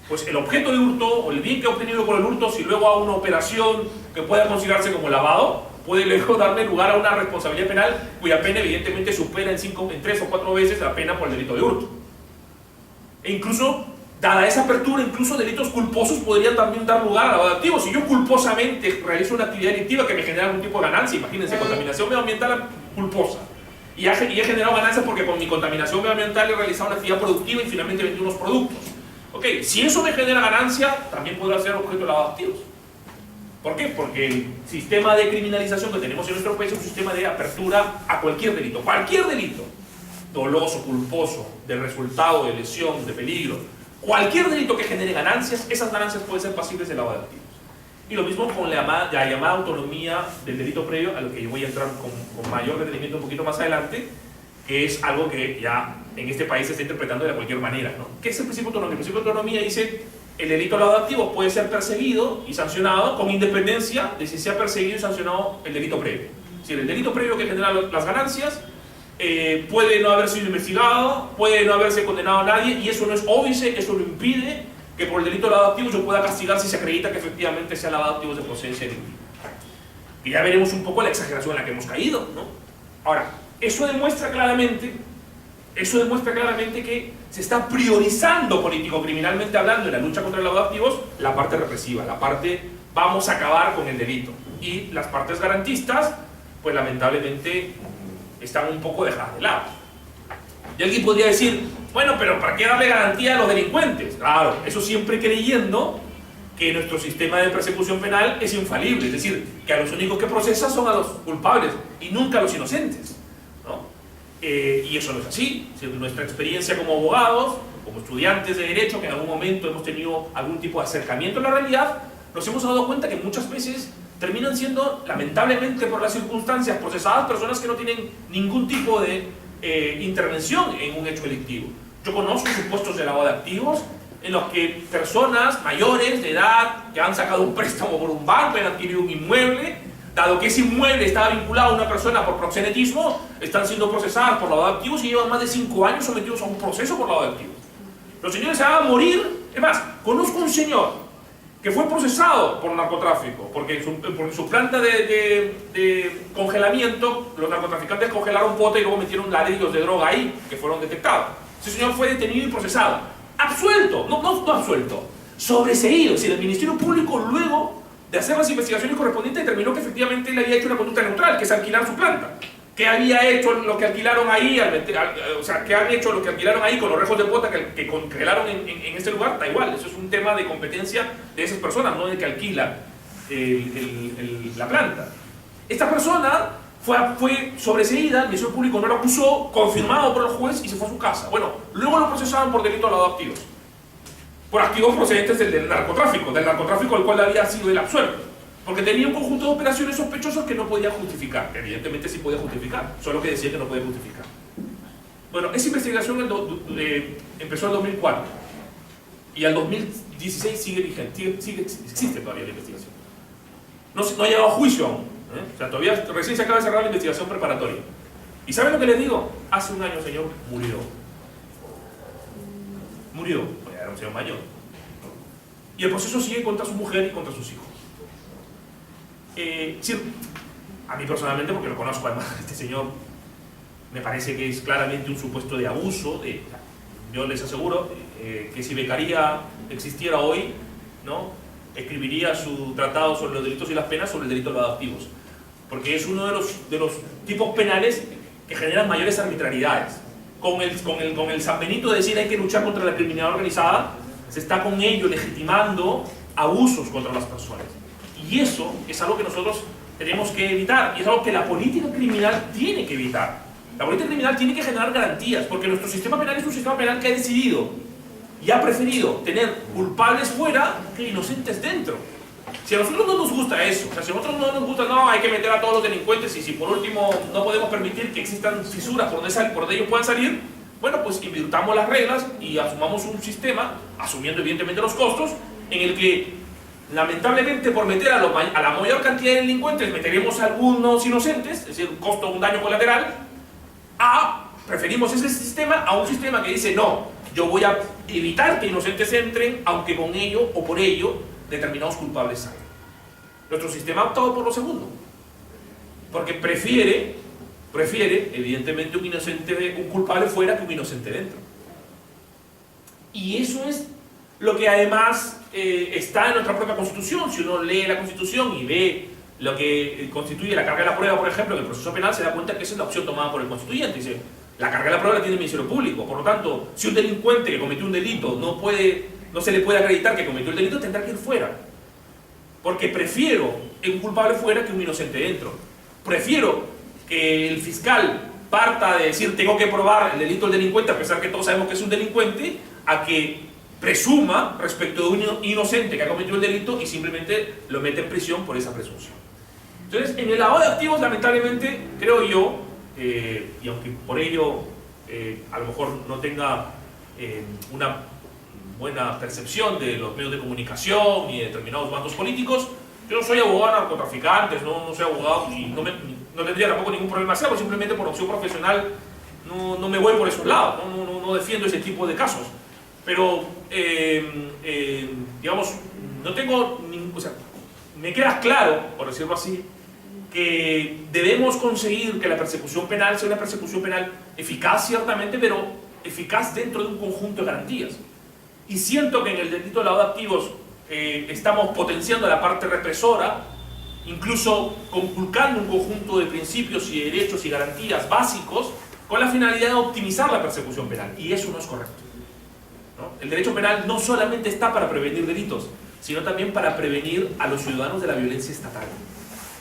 pues el objeto de hurto o el bien que he obtenido por el hurto, si luego hago una operación que pueda considerarse como lavado, puede luego darle lugar a una responsabilidad penal cuya pena evidentemente supera en 3 o 4 veces la pena por el delito de hurto. E incluso, dada esa apertura, incluso delitos culposos podrían también dar lugar a lavado de activos. Si yo culposamente realizo una actividad delictiva que me genera algún tipo de ganancia, imagínense, contaminación medioambiental culposa, y he generado ganancias porque con mi contaminación medioambiental he realizado una actividad productiva y finalmente vendí unos productos. Ok, si eso me genera ganancia, también podrá ser objeto de lavado de activos. ¿Por qué? Porque el sistema de criminalización que tenemos en nuestro país es un sistema de apertura a cualquier delito. Cualquier delito, doloso, culposo, de resultado, de lesión, de peligro, cualquier delito que genere ganancias, esas ganancias pueden ser pasibles de lavado de activos. Y lo mismo con la llamada autonomía del delito previo, a lo que yo voy a entrar con mayor detenimiento un poquito más adelante, que es algo que ya en este país se está interpretando de cualquier manera, ¿no? ¿Qué es el principio de autonomía? El principio de autonomía dice: el delito de lavado de activos puede ser perseguido y sancionado con independencia de si se ha perseguido y sancionado el delito previo. Es decir, el delito previo que genera las ganancias puede no haber sido investigado, puede no haberse condenado a nadie, y eso no es óbice, eso no impide que por el delito de lavado de activos yo pueda castigar si se acredita que efectivamente sea lavado de activos de procedencia delictiva. Y ya veremos un poco la exageración en la que hemos caído, ¿no? Ahora, eso demuestra claramente Eso demuestra claramente que se está priorizando político-criminalmente hablando en la lucha contra el lavado de activos la parte represiva, la parte vamos a acabar con el delito. Y las partes garantistas, pues lamentablemente están un poco dejadas de lado. Y alguien podría decir, bueno, pero ¿para qué darle garantía a los delincuentes? Claro, eso siempre creyendo que nuestro sistema de persecución penal es infalible, es decir, que a los únicos que procesa son a los culpables y nunca a los inocentes, ¿no? Y eso no es así. Nuestra experiencia como abogados, como estudiantes de derecho, que en algún momento hemos tenido algún tipo de acercamiento a la realidad, nos hemos dado cuenta que muchas veces terminan siendo, lamentablemente por las circunstancias, procesadas personas que no tienen ningún tipo de intervención en un hecho delictivo. Yo conozco supuestos de lavado de activos en los que personas mayores de edad que han sacado un préstamo por un banco, han adquirido un inmueble, dado que ese inmueble estaba vinculado a una persona por proxenetismo, están siendo procesadas por lavado de activos y llevan más de 5 años sometidos a un proceso por lavado de activos. Los señores se van a morir. Es más, conozco un señor que fue procesado por narcotráfico, porque en su planta de congelamiento, los narcotraficantes congelaron pote y luego metieron ladrillos de droga ahí, que fueron detectados. Ese señor fue detenido y procesado. Absuelto, no absuelto, sobreseído. Es decir, el Ministerio Público, luego de hacer las investigaciones correspondientes, determinó que efectivamente él había hecho una conducta neutral, que es alquilar su planta. ¿Qué había hecho lo que alquilaron ahí? O sea, ¿qué han hecho lo que alquilaron ahí con los rejos de pota que congelaron en este lugar? Da igual, eso es un tema de competencia de esas personas, no de que alquila la planta. Esta persona fue sobreseída, el Ministerio Público no lo acusó, confirmado por el juez y se fue a su casa. Bueno, luego lo procesaron por delito de lavado de activos. Por activos procedentes del narcotráfico al cual había sido el absuelto. Porque tenía un conjunto de operaciones sospechosas que no podía justificar. Que evidentemente sí podía justificar, solo que decía que no podía justificar. Bueno, esa investigación empezó en 2004 y al 2016 sigue vigente, existe todavía la investigación. No ha llegado a juicio aún. O sea, todavía recién se acaba de cerrar la investigación preparatoria. ¿Y saben lo que les digo? Hace un año el señor murió. Murió, pues era un señor mayor. Y el proceso sigue contra su mujer y contra sus hijos. Sí, a mí personalmente, porque lo conozco además, este señor me parece que es claramente un supuesto de abuso. Yo les aseguro que si Beccaria existiera hoy, ¿no?, escribiría su tratado sobre los delitos y las penas sobre el delito de lavado de activos, porque es uno de los tipos penales que generan mayores arbitrariedades. Con el San Benito de decir hay que luchar contra la criminalidad organizada, se está con ello legitimando abusos contra las personas. Y eso es algo que nosotros tenemos que evitar, y es algo que la política criminal tiene que evitar. La política criminal tiene que generar garantías, porque nuestro sistema penal es un sistema penal que ha decidido y ha preferido tener culpables fuera que inocentes dentro. Si a nosotros no nos gusta eso, o sea, si a nosotros no nos gusta, no, hay que meter a todos los delincuentes, y si por último no podemos permitir que existan fisuras por donde ellos puedan salir, bueno, pues invirtamos las reglas y asumamos un sistema, asumiendo evidentemente los costos, en el que lamentablemente por meter a la mayor cantidad de delincuentes meteremos a algunos inocentes, es decir, un costo, un daño colateral. Preferimos ese sistema a un sistema que dice no, yo voy a evitar que inocentes entren, aunque con ello o por ello determinados culpables salgan. Nuestro sistema ha optado por lo segundo, porque prefiere evidentemente un culpable fuera que un inocente dentro. Y eso es lo que además está en nuestra propia Constitución. Si uno lee la Constitución y ve lo que constituye la carga de la prueba, por ejemplo, en el proceso penal, se da cuenta que esa es la opción tomada por el constituyente. Dice, la carga de la prueba la tiene el Ministerio Público, por lo tanto, si un delincuente que cometió un delito no se le puede acreditar que cometió el delito, tendrá que ir fuera. Porque prefiero un culpable fuera que un inocente dentro. Prefiero que el fiscal parta de decir tengo que probar el delito del delincuente, a pesar que todos sabemos que es un delincuente, a que presuma respecto de un inocente que ha cometido el delito y simplemente lo mete en prisión por esa presunción. Entonces, en el lavado de activos, lamentablemente, creo yo, y aunque por ello a lo mejor no tenga una buena percepción de los medios de comunicación y de determinados bandos políticos, yo no soy abogado de narcotraficantes, no soy abogado y no tendría tampoco ningún problema hacerlo, simplemente por opción profesional no me voy por esos lados, no defiendo ese tipo de casos. Pero, digamos, no tengo ningún, o sea, me queda claro, por decirlo así, que debemos conseguir que la persecución penal sea una persecución penal eficaz, ciertamente, pero eficaz dentro de un conjunto de garantías. Y siento que en el delito de lavado de activos estamos potenciando la parte represora, incluso conculcando un conjunto de principios y derechos y garantías básicos con la finalidad de optimizar la persecución penal, y eso no es correcto, ¿no? El derecho penal no solamente está para prevenir delitos, sino también para prevenir a los ciudadanos de la violencia estatal.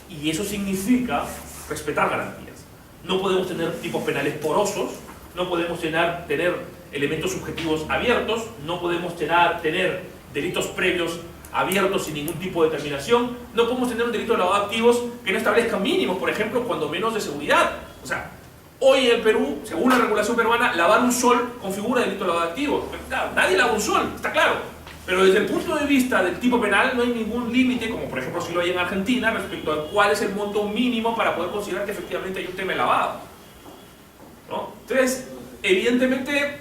Y eso significa respetar garantías. No podemos tener tipos penales porosos, no podemos tener elementos subjetivos abiertos, no podemos tener delitos previos abiertos sin ningún tipo de determinación, no podemos tener un delito de lavado de activos que no establezca mínimos, por ejemplo, cuando menos de seguridad. O sea, hoy en el Perú, según la regulación peruana, lavar un sol configura delito de lavado de activos. Claro, nadie lava un sol, está claro. Pero desde el punto de vista del tipo penal no hay ningún límite, como por ejemplo si lo hay en Argentina, respecto a cuál es el monto mínimo para poder considerar que efectivamente hay un tema de lavado, ¿no? Entonces, evidentemente,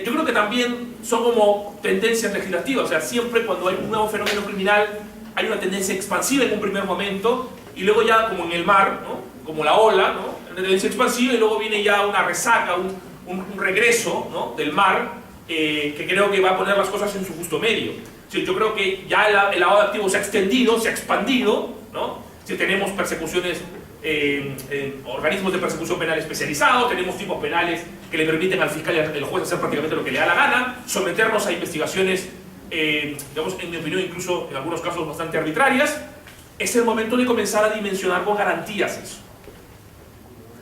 yo creo que también son como tendencias legislativas. O sea, siempre cuando hay un nuevo fenómeno criminal hay una tendencia expansiva en un primer momento y luego ya como en el mar, ¿no? Como la ola, ¿no? Una tendencia expansiva y luego viene ya una resaca, un regreso, ¿no? Del mar, que creo que va a poner las cosas en su justo medio. Sí, yo creo que ya el lavado de activos se ha extendido, se ha expandido, ¿no? Si tenemos persecuciones, organismos de persecución penal especializados, tenemos tipos penales que le permiten al fiscal y al juez hacer prácticamente lo que le da la gana, someternos a investigaciones, digamos, en mi opinión, incluso en algunos casos bastante arbitrarias. Es el momento de comenzar a dimensionar con garantías eso.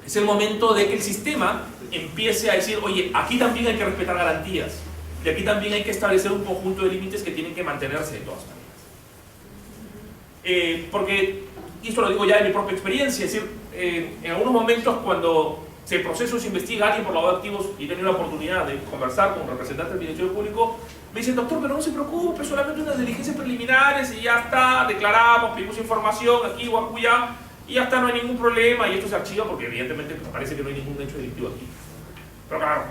Es el momento de que el sistema empiece a decir, oye, aquí también hay que respetar garantías, y aquí también hay que establecer un conjunto de límites que tienen que mantenerse de todas maneras. Porque, y esto lo digo ya de mi propia experiencia, es decir, en algunos momentos cuando se procesa o se investiga a alguien por lavado de activos, y he tenido la oportunidad de conversar con representantes del Ministerio Público, me dicen, doctor, pero no se preocupe, solamente unas diligencias preliminares y ya está, declaramos, pedimos información aquí o acullá, y ya está, no hay ningún problema, y esto se archiva porque evidentemente parece que no hay ningún hecho delictivo aquí. Pero claro,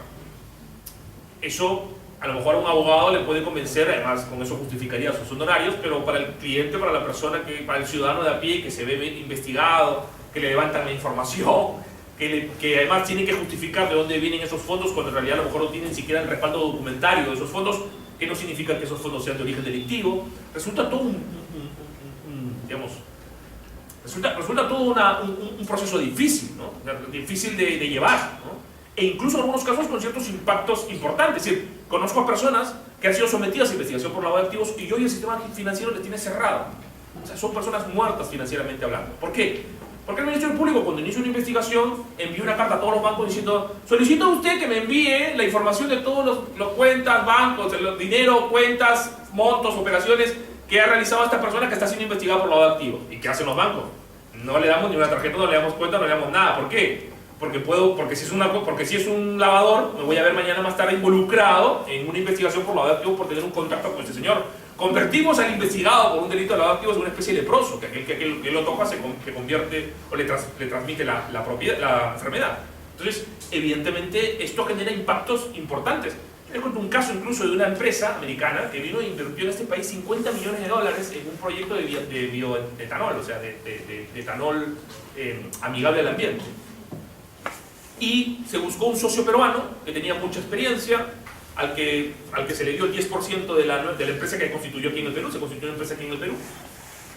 eso a lo mejor a un abogado le puede convencer, además con eso justificaría sus honorarios, pero para el cliente, para la persona, para el ciudadano de a pie que se ve investigado, que le levantan la información, que además tiene que justificar de dónde vienen esos fondos, cuando en realidad a lo mejor no tienen ni siquiera el respaldo documentario de esos fondos, que no significa que esos fondos sean de origen delictivo, resulta todo digamos, resulta todo un proceso difícil, ¿no? Difícil de llevar, ¿no? E incluso en algunos casos con ciertos impactos importantes. Es decir, conozco a personas que han sido sometidas a investigación por lavado de activos y hoy el sistema financiero les tiene cerrado. O sea, son personas muertas financieramente hablando. ¿Por qué? Porque el Ministerio Público, cuando inició una investigación, envió una carta a todos los bancos diciendo: solicito a usted que me envíe la información de todos los cuentas, bancos, de los dinero, cuentas, montos, operaciones que ha realizado esta persona que está siendo investigada por lavado de activos. ¿Y qué hacen los bancos? No le damos ni una tarjeta, no le damos cuenta, no le damos nada. ¿Por qué? Porque si es un lavador, me voy a ver mañana más tarde involucrado en una investigación por lavado de activos por tener un contacto con este señor. Convertimos al investigado por un delito de lavado de activos en una especie de leproso, que aquel que lo toca se convierte o le transmite la enfermedad. Entonces, evidentemente, esto genera impactos importantes. Les cuento un caso incluso de una empresa americana que vino e invirtió en este país $50 millones en un proyecto de bioetanol, o sea, de etanol amigable al ambiente. Y se buscó un socio peruano que tenía mucha experiencia, al que se le dio el 10% de la empresa que constituyó aquí en el Perú. Se constituyó una empresa aquí en el Perú.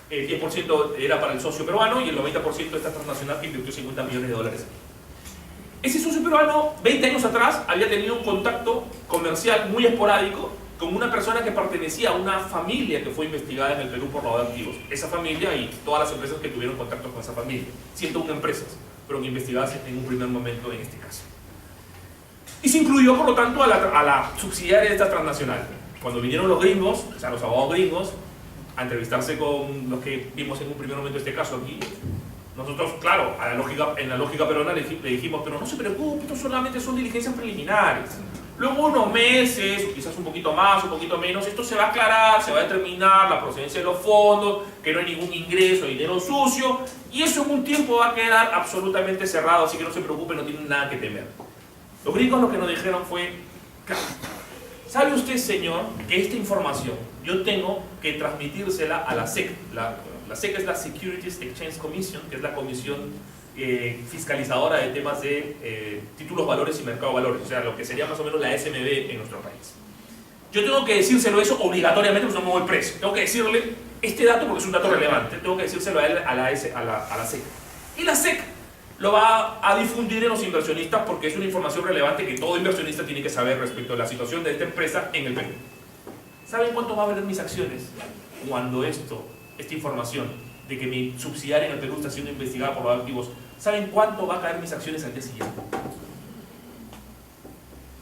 El 10% era para el socio peruano y el 90% de esta transnacional que invirtió $50 millones. Ese socio peruano, 20 años atrás, había tenido un contacto comercial muy esporádico con una persona que pertenecía a una familia que fue investigada en el Perú por lavado de activos. Esa familia y todas las empresas que tuvieron contacto con esa familia. 101 empresas fueron investigadas en un primer momento en este caso. Y se incluyó, por lo tanto, a la subsidiaria de esta transnacional. Cuando vinieron los gringos, o sea, los abogados gringos, a entrevistarse con los que vimos en un primer momento este caso aquí, nosotros, claro, en la lógica peruana le dijimos: pero no se preocupe, esto solamente son diligencias preliminares. Luego unos meses, o quizás un poquito más, un poquito menos, esto se va a aclarar, se va a determinar la procedencia de los fondos, que no hay ningún ingreso de dinero sucio, y eso en un tiempo va a quedar absolutamente cerrado, así que no se preocupe, no tienen nada que temer. Los gringos lo que nos dijeron fue: claro, ¿Sabe usted, señor, que esta información yo tengo que transmitírsela a la SEC? La SEC es la Securities Exchange Commission, que es la comisión fiscalizadora de temas de títulos, valores y mercado de valores, o sea, lo que sería más o menos la SMB en nuestro país. Yo tengo que decírselo eso obligatoriamente, porque no me voy preso. Tengo que decirle este dato porque es un dato relevante, tengo que decírselo a él, a la SEC. Y la SEC lo va a difundir en los inversionistas porque es una información relevante que todo inversionista tiene que saber respecto a la situación de esta empresa en el Perú. ¿Saben cuánto va a valer mis acciones cuando esta información de que mi subsidiaria en el Perú está siendo investigada por los activos, ¿saben cuánto va a caer mis acciones al día siguiente?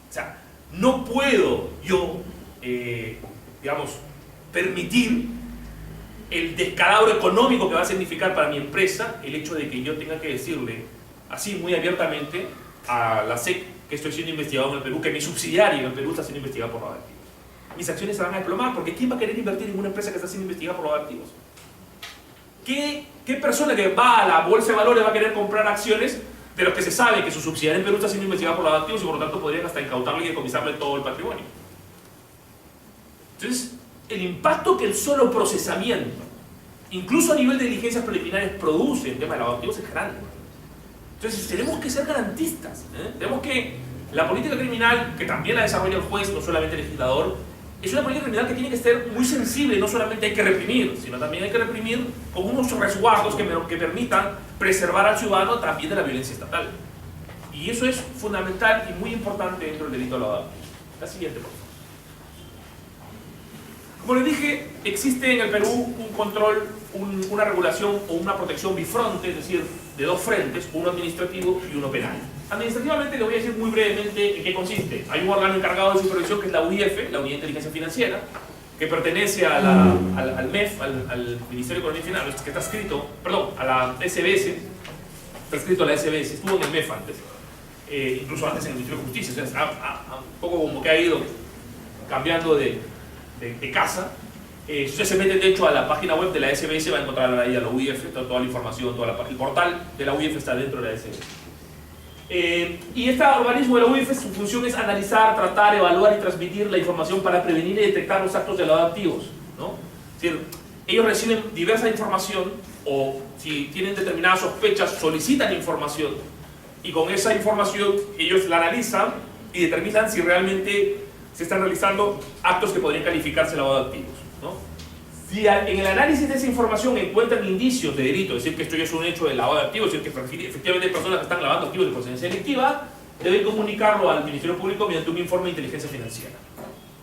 O sea, no puedo yo, digamos, permitir el descalabro económico que va a significar para mi empresa el hecho de que yo tenga que decirle así muy abiertamente a la SEC que estoy siendo investigado en el Perú, que mi subsidiaria en el Perú está siendo investigada por los activos. Mis acciones se van a desplomar porque ¿quién va a querer invertir en una empresa que está siendo investigada por los activos? ¿Qué persona que va a la bolsa de valores va a querer comprar acciones de los que se sabe que su subsidiaria en Perú está siendo investigada por los activos y por lo tanto podrían hasta incautarle y decomisarle todo el patrimonio? Entonces, el impacto que el solo procesamiento, incluso a nivel de diligencias preliminares, produce en tema de lavado de activos es grande. Entonces, tenemos que ser garantistas. Tenemos que la política criminal, que también la desarrolla el juez, no solamente el legislador, es una política criminal que tiene que ser muy sensible. No solamente hay que reprimir, sino también hay que reprimir con unos resguardos que permitan preservar al ciudadano también de la violencia estatal. Y eso es fundamental y muy importante dentro del delito de lavado de activos. La siguiente, por favor. Como les dije, existe en el Perú un control, una regulación o una protección bifronte, es decir, de dos frentes, uno administrativo y uno penal. Administrativamente les voy a decir muy brevemente en qué consiste. Hay un órgano encargado de supervisión que es la UIF, la Unidad de Inteligencia Financiera, que pertenece a al MEF, al Ministerio de Economía y Finanzas, que está escrito, perdón, a la SBS, está escrito a la SBS, estuvo en el MEF antes, incluso antes en el Ministerio de Justicia, o sea, un poco como que ha ido cambiando de casa. Si usted se mete de hecho a la página web de la SBS va a encontrar ahí a la UIF, toda la información, el portal de la UIF está dentro de la SBS. Y este organismo de la UIF, su función es analizar, tratar, evaluar y transmitir la información para prevenir y detectar los actos de lavado de activos, ¿no? Es decir, ellos reciben diversa información o si tienen determinadas sospechas solicitan información y con esa información ellos la analizan y determinan si realmente se están realizando actos que podrían calificarse de lavado de activos, ¿no? Si en el análisis de esa información encuentran indicios de delito, es decir, que esto ya es un hecho de lavado de activos, es decir, que efectivamente hay personas que están lavando activos de procedencia delictiva, deben comunicarlo al Ministerio Público mediante un informe de inteligencia financiera.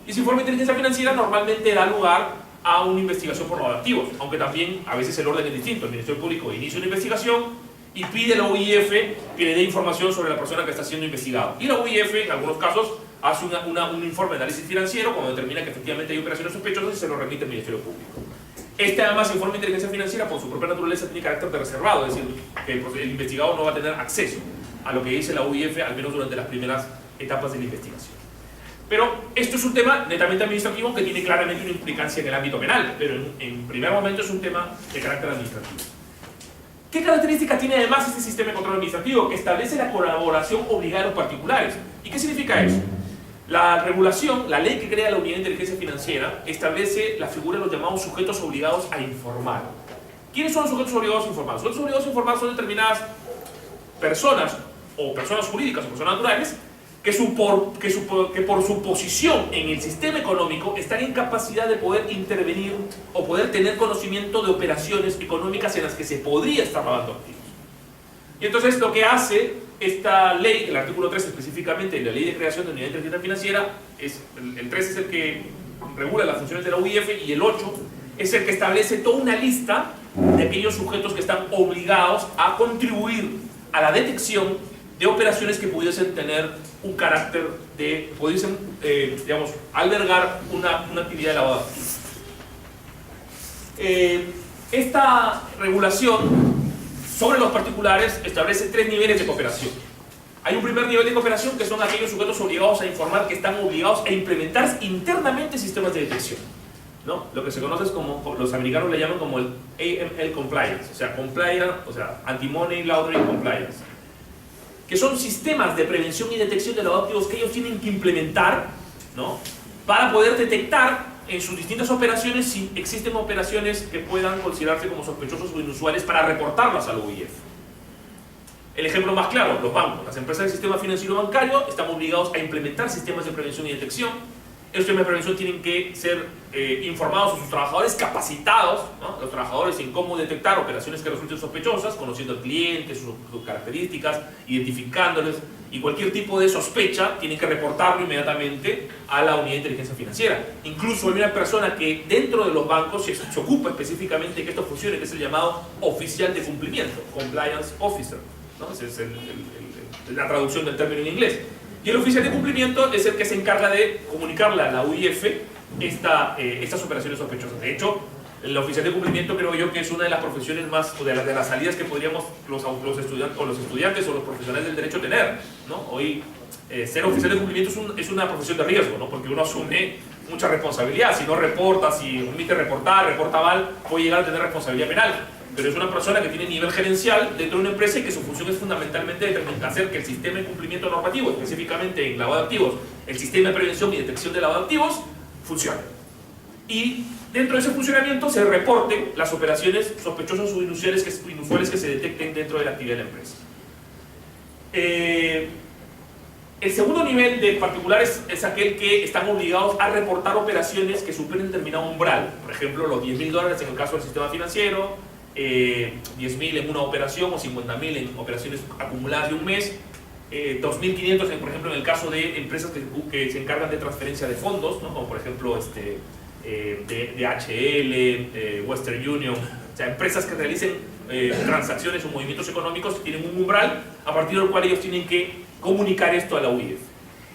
Y ese informe de inteligencia financiera normalmente da lugar a una investigación por lavado de activos, aunque también a veces el orden es distinto. El Ministerio Público inicia una investigación y pide a la UIF que le dé información sobre la persona que está siendo investigada. Y la UIF, en algunos casos, hace un informe de análisis financiero cuando determina que efectivamente hay operaciones sospechosas y se lo remite al Ministerio Público. Además, informe de inteligencia financiera, por su propia naturaleza, tiene carácter de reservado, es decir, que el investigador no va a tener acceso a lo que dice la UIF, al menos durante las primeras etapas de la investigación. Pero esto es un tema netamente administrativo que tiene claramente una implicancia en el ámbito penal, pero en primer momento es un tema de carácter administrativo. ¿Qué características tiene además este sistema de control administrativo? Que establece la colaboración obligada de los particulares. ¿Y qué significa eso? La regulación, la ley que crea la Unidad de Inteligencia Financiera, establece la figura de los llamados sujetos obligados a informar. ¿Quiénes son los sujetos obligados a informar? Los sujetos obligados a informar son determinadas personas, o personas jurídicas o personas naturales, que por su posición en el sistema económico están en capacidad de poder intervenir o poder tener conocimiento de operaciones económicas en las que se podría estar lavando activos. Y entonces lo que hace esta ley, el artículo 3 específicamente de la ley de creación de unidad de inteligencia financiera, el 3 es el que regula las funciones de la UIF y el 8 es el que establece toda una lista de aquellos sujetos que están obligados a contribuir a la detección de operaciones que pudiesen tener un carácter de, pudiesen, digamos, albergar una actividad de lavado de activos. Esta regulación sobre los particulares establece 3 niveles de cooperación. Hay un primer nivel de cooperación que son aquellos sujetos obligados a informar que están obligados a implementar internamente sistemas de detección, ¿no? Lo que se conoce como, los americanos le llaman como el AML compliance, o sea, anti-money laundering compliance, que son sistemas de prevención y detección de lavado de activos que ellos tienen que implementar, ¿no? para poder detectar en sus distintas operaciones si existen operaciones que puedan considerarse como sospechosas o inusuales para reportarlas a la UIF. El ejemplo más claro, los bancos. Las empresas del sistema financiero bancario están obligados a implementar sistemas de prevención y detección. Estos sistemas de prevención tienen que ser informados a sus trabajadores, capacitados, ¿no? Los trabajadores en cómo detectar operaciones que resulten sospechosas, conociendo al cliente, sus características, identificándoles, y cualquier tipo de sospecha tienen que reportarlo inmediatamente a la unidad de inteligencia financiera. Incluso hay una persona que dentro de los bancos se ocupa específicamente de que esto funcione, que es el llamado oficial de cumplimiento, Compliance Officer, ¿no? Esa es la traducción del término en inglés. Y el oficial de cumplimiento es el que se encarga de comunicarle a la UIF estas operaciones sospechosas. De hecho, el oficial de cumplimiento creo yo que es una de las profesiones más, o de las salidas que podríamos los estudiantes o los profesionales del derecho tener, ¿no? Hoy ser oficial de cumplimiento es una profesión de riesgo, ¿no? Porque uno asume mucha responsabilidad. Si no reporta, si omite reporta mal, puede llegar a tener responsabilidad penal. Pero es una persona que tiene nivel gerencial dentro de una empresa y que su función es fundamentalmente hacer que el sistema de cumplimiento normativo, específicamente en lavado de activos, el sistema de prevención y detección de lavado de activos, funcione. Y dentro de ese funcionamiento se reporten las operaciones sospechosas o inusuales que se detecten dentro de la actividad de la empresa. El segundo nivel de particulares es aquel que están obligados a reportar operaciones que superen determinado umbral. Por ejemplo, los $10.000 en el caso del sistema financiero, 10.000 en una operación o 50.000 en operaciones acumuladas de un mes, 2.500 por ejemplo en el caso de empresas que se encargan de transferencia de fondos, ¿no? Como por ejemplo DHL, Western Union, o sea, empresas que realicen transacciones o movimientos económicos que tienen un umbral a partir del cual ellos tienen que comunicar esto a la UIF.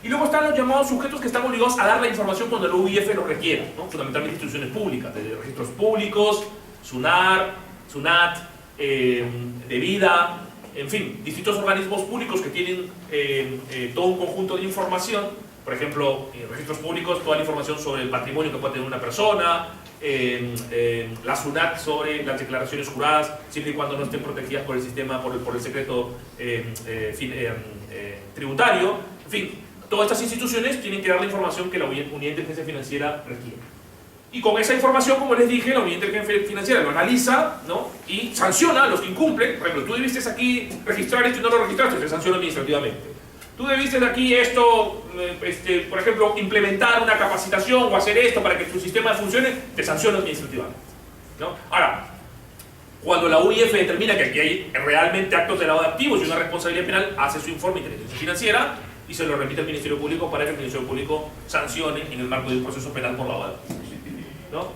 Y luego están los llamados sujetos que están obligados a dar la información cuando la UIF lo requiera, ¿no? Fundamentalmente instituciones públicas, de registros públicos, SUNAT, de vida, en fin, distintos organismos públicos que tienen todo un conjunto de información. Por ejemplo, en registros públicos, toda la información sobre el patrimonio que puede tener una persona, la SUNAT sobre las declaraciones juradas, siempre y cuando no estén protegidas por el sistema, por el secreto tributario. En fin, todas estas instituciones tienen que dar la información que la unidad de inteligencia financiera requiere. Y con esa información, como les dije, la unidad de inteligencia financiera lo analiza, ¿no? Y sanciona a los que incumplen. Por ejemplo, tú debiste aquí registrar esto y no lo registraste, te sanciona administrativamente. Tú debiste de aquí esto, por ejemplo, implementar una capacitación o hacer esto para que tu sistema funcione, te sanciona administrativamente, ¿no? Ahora, cuando la UIF determina que aquí hay realmente actos de lavado de activos y una responsabilidad penal, hace su informe de inteligencia financiera y se lo remite al Ministerio Público para que el Ministerio Público sancione en el marco de un proceso penal por lavado de activos, ¿no?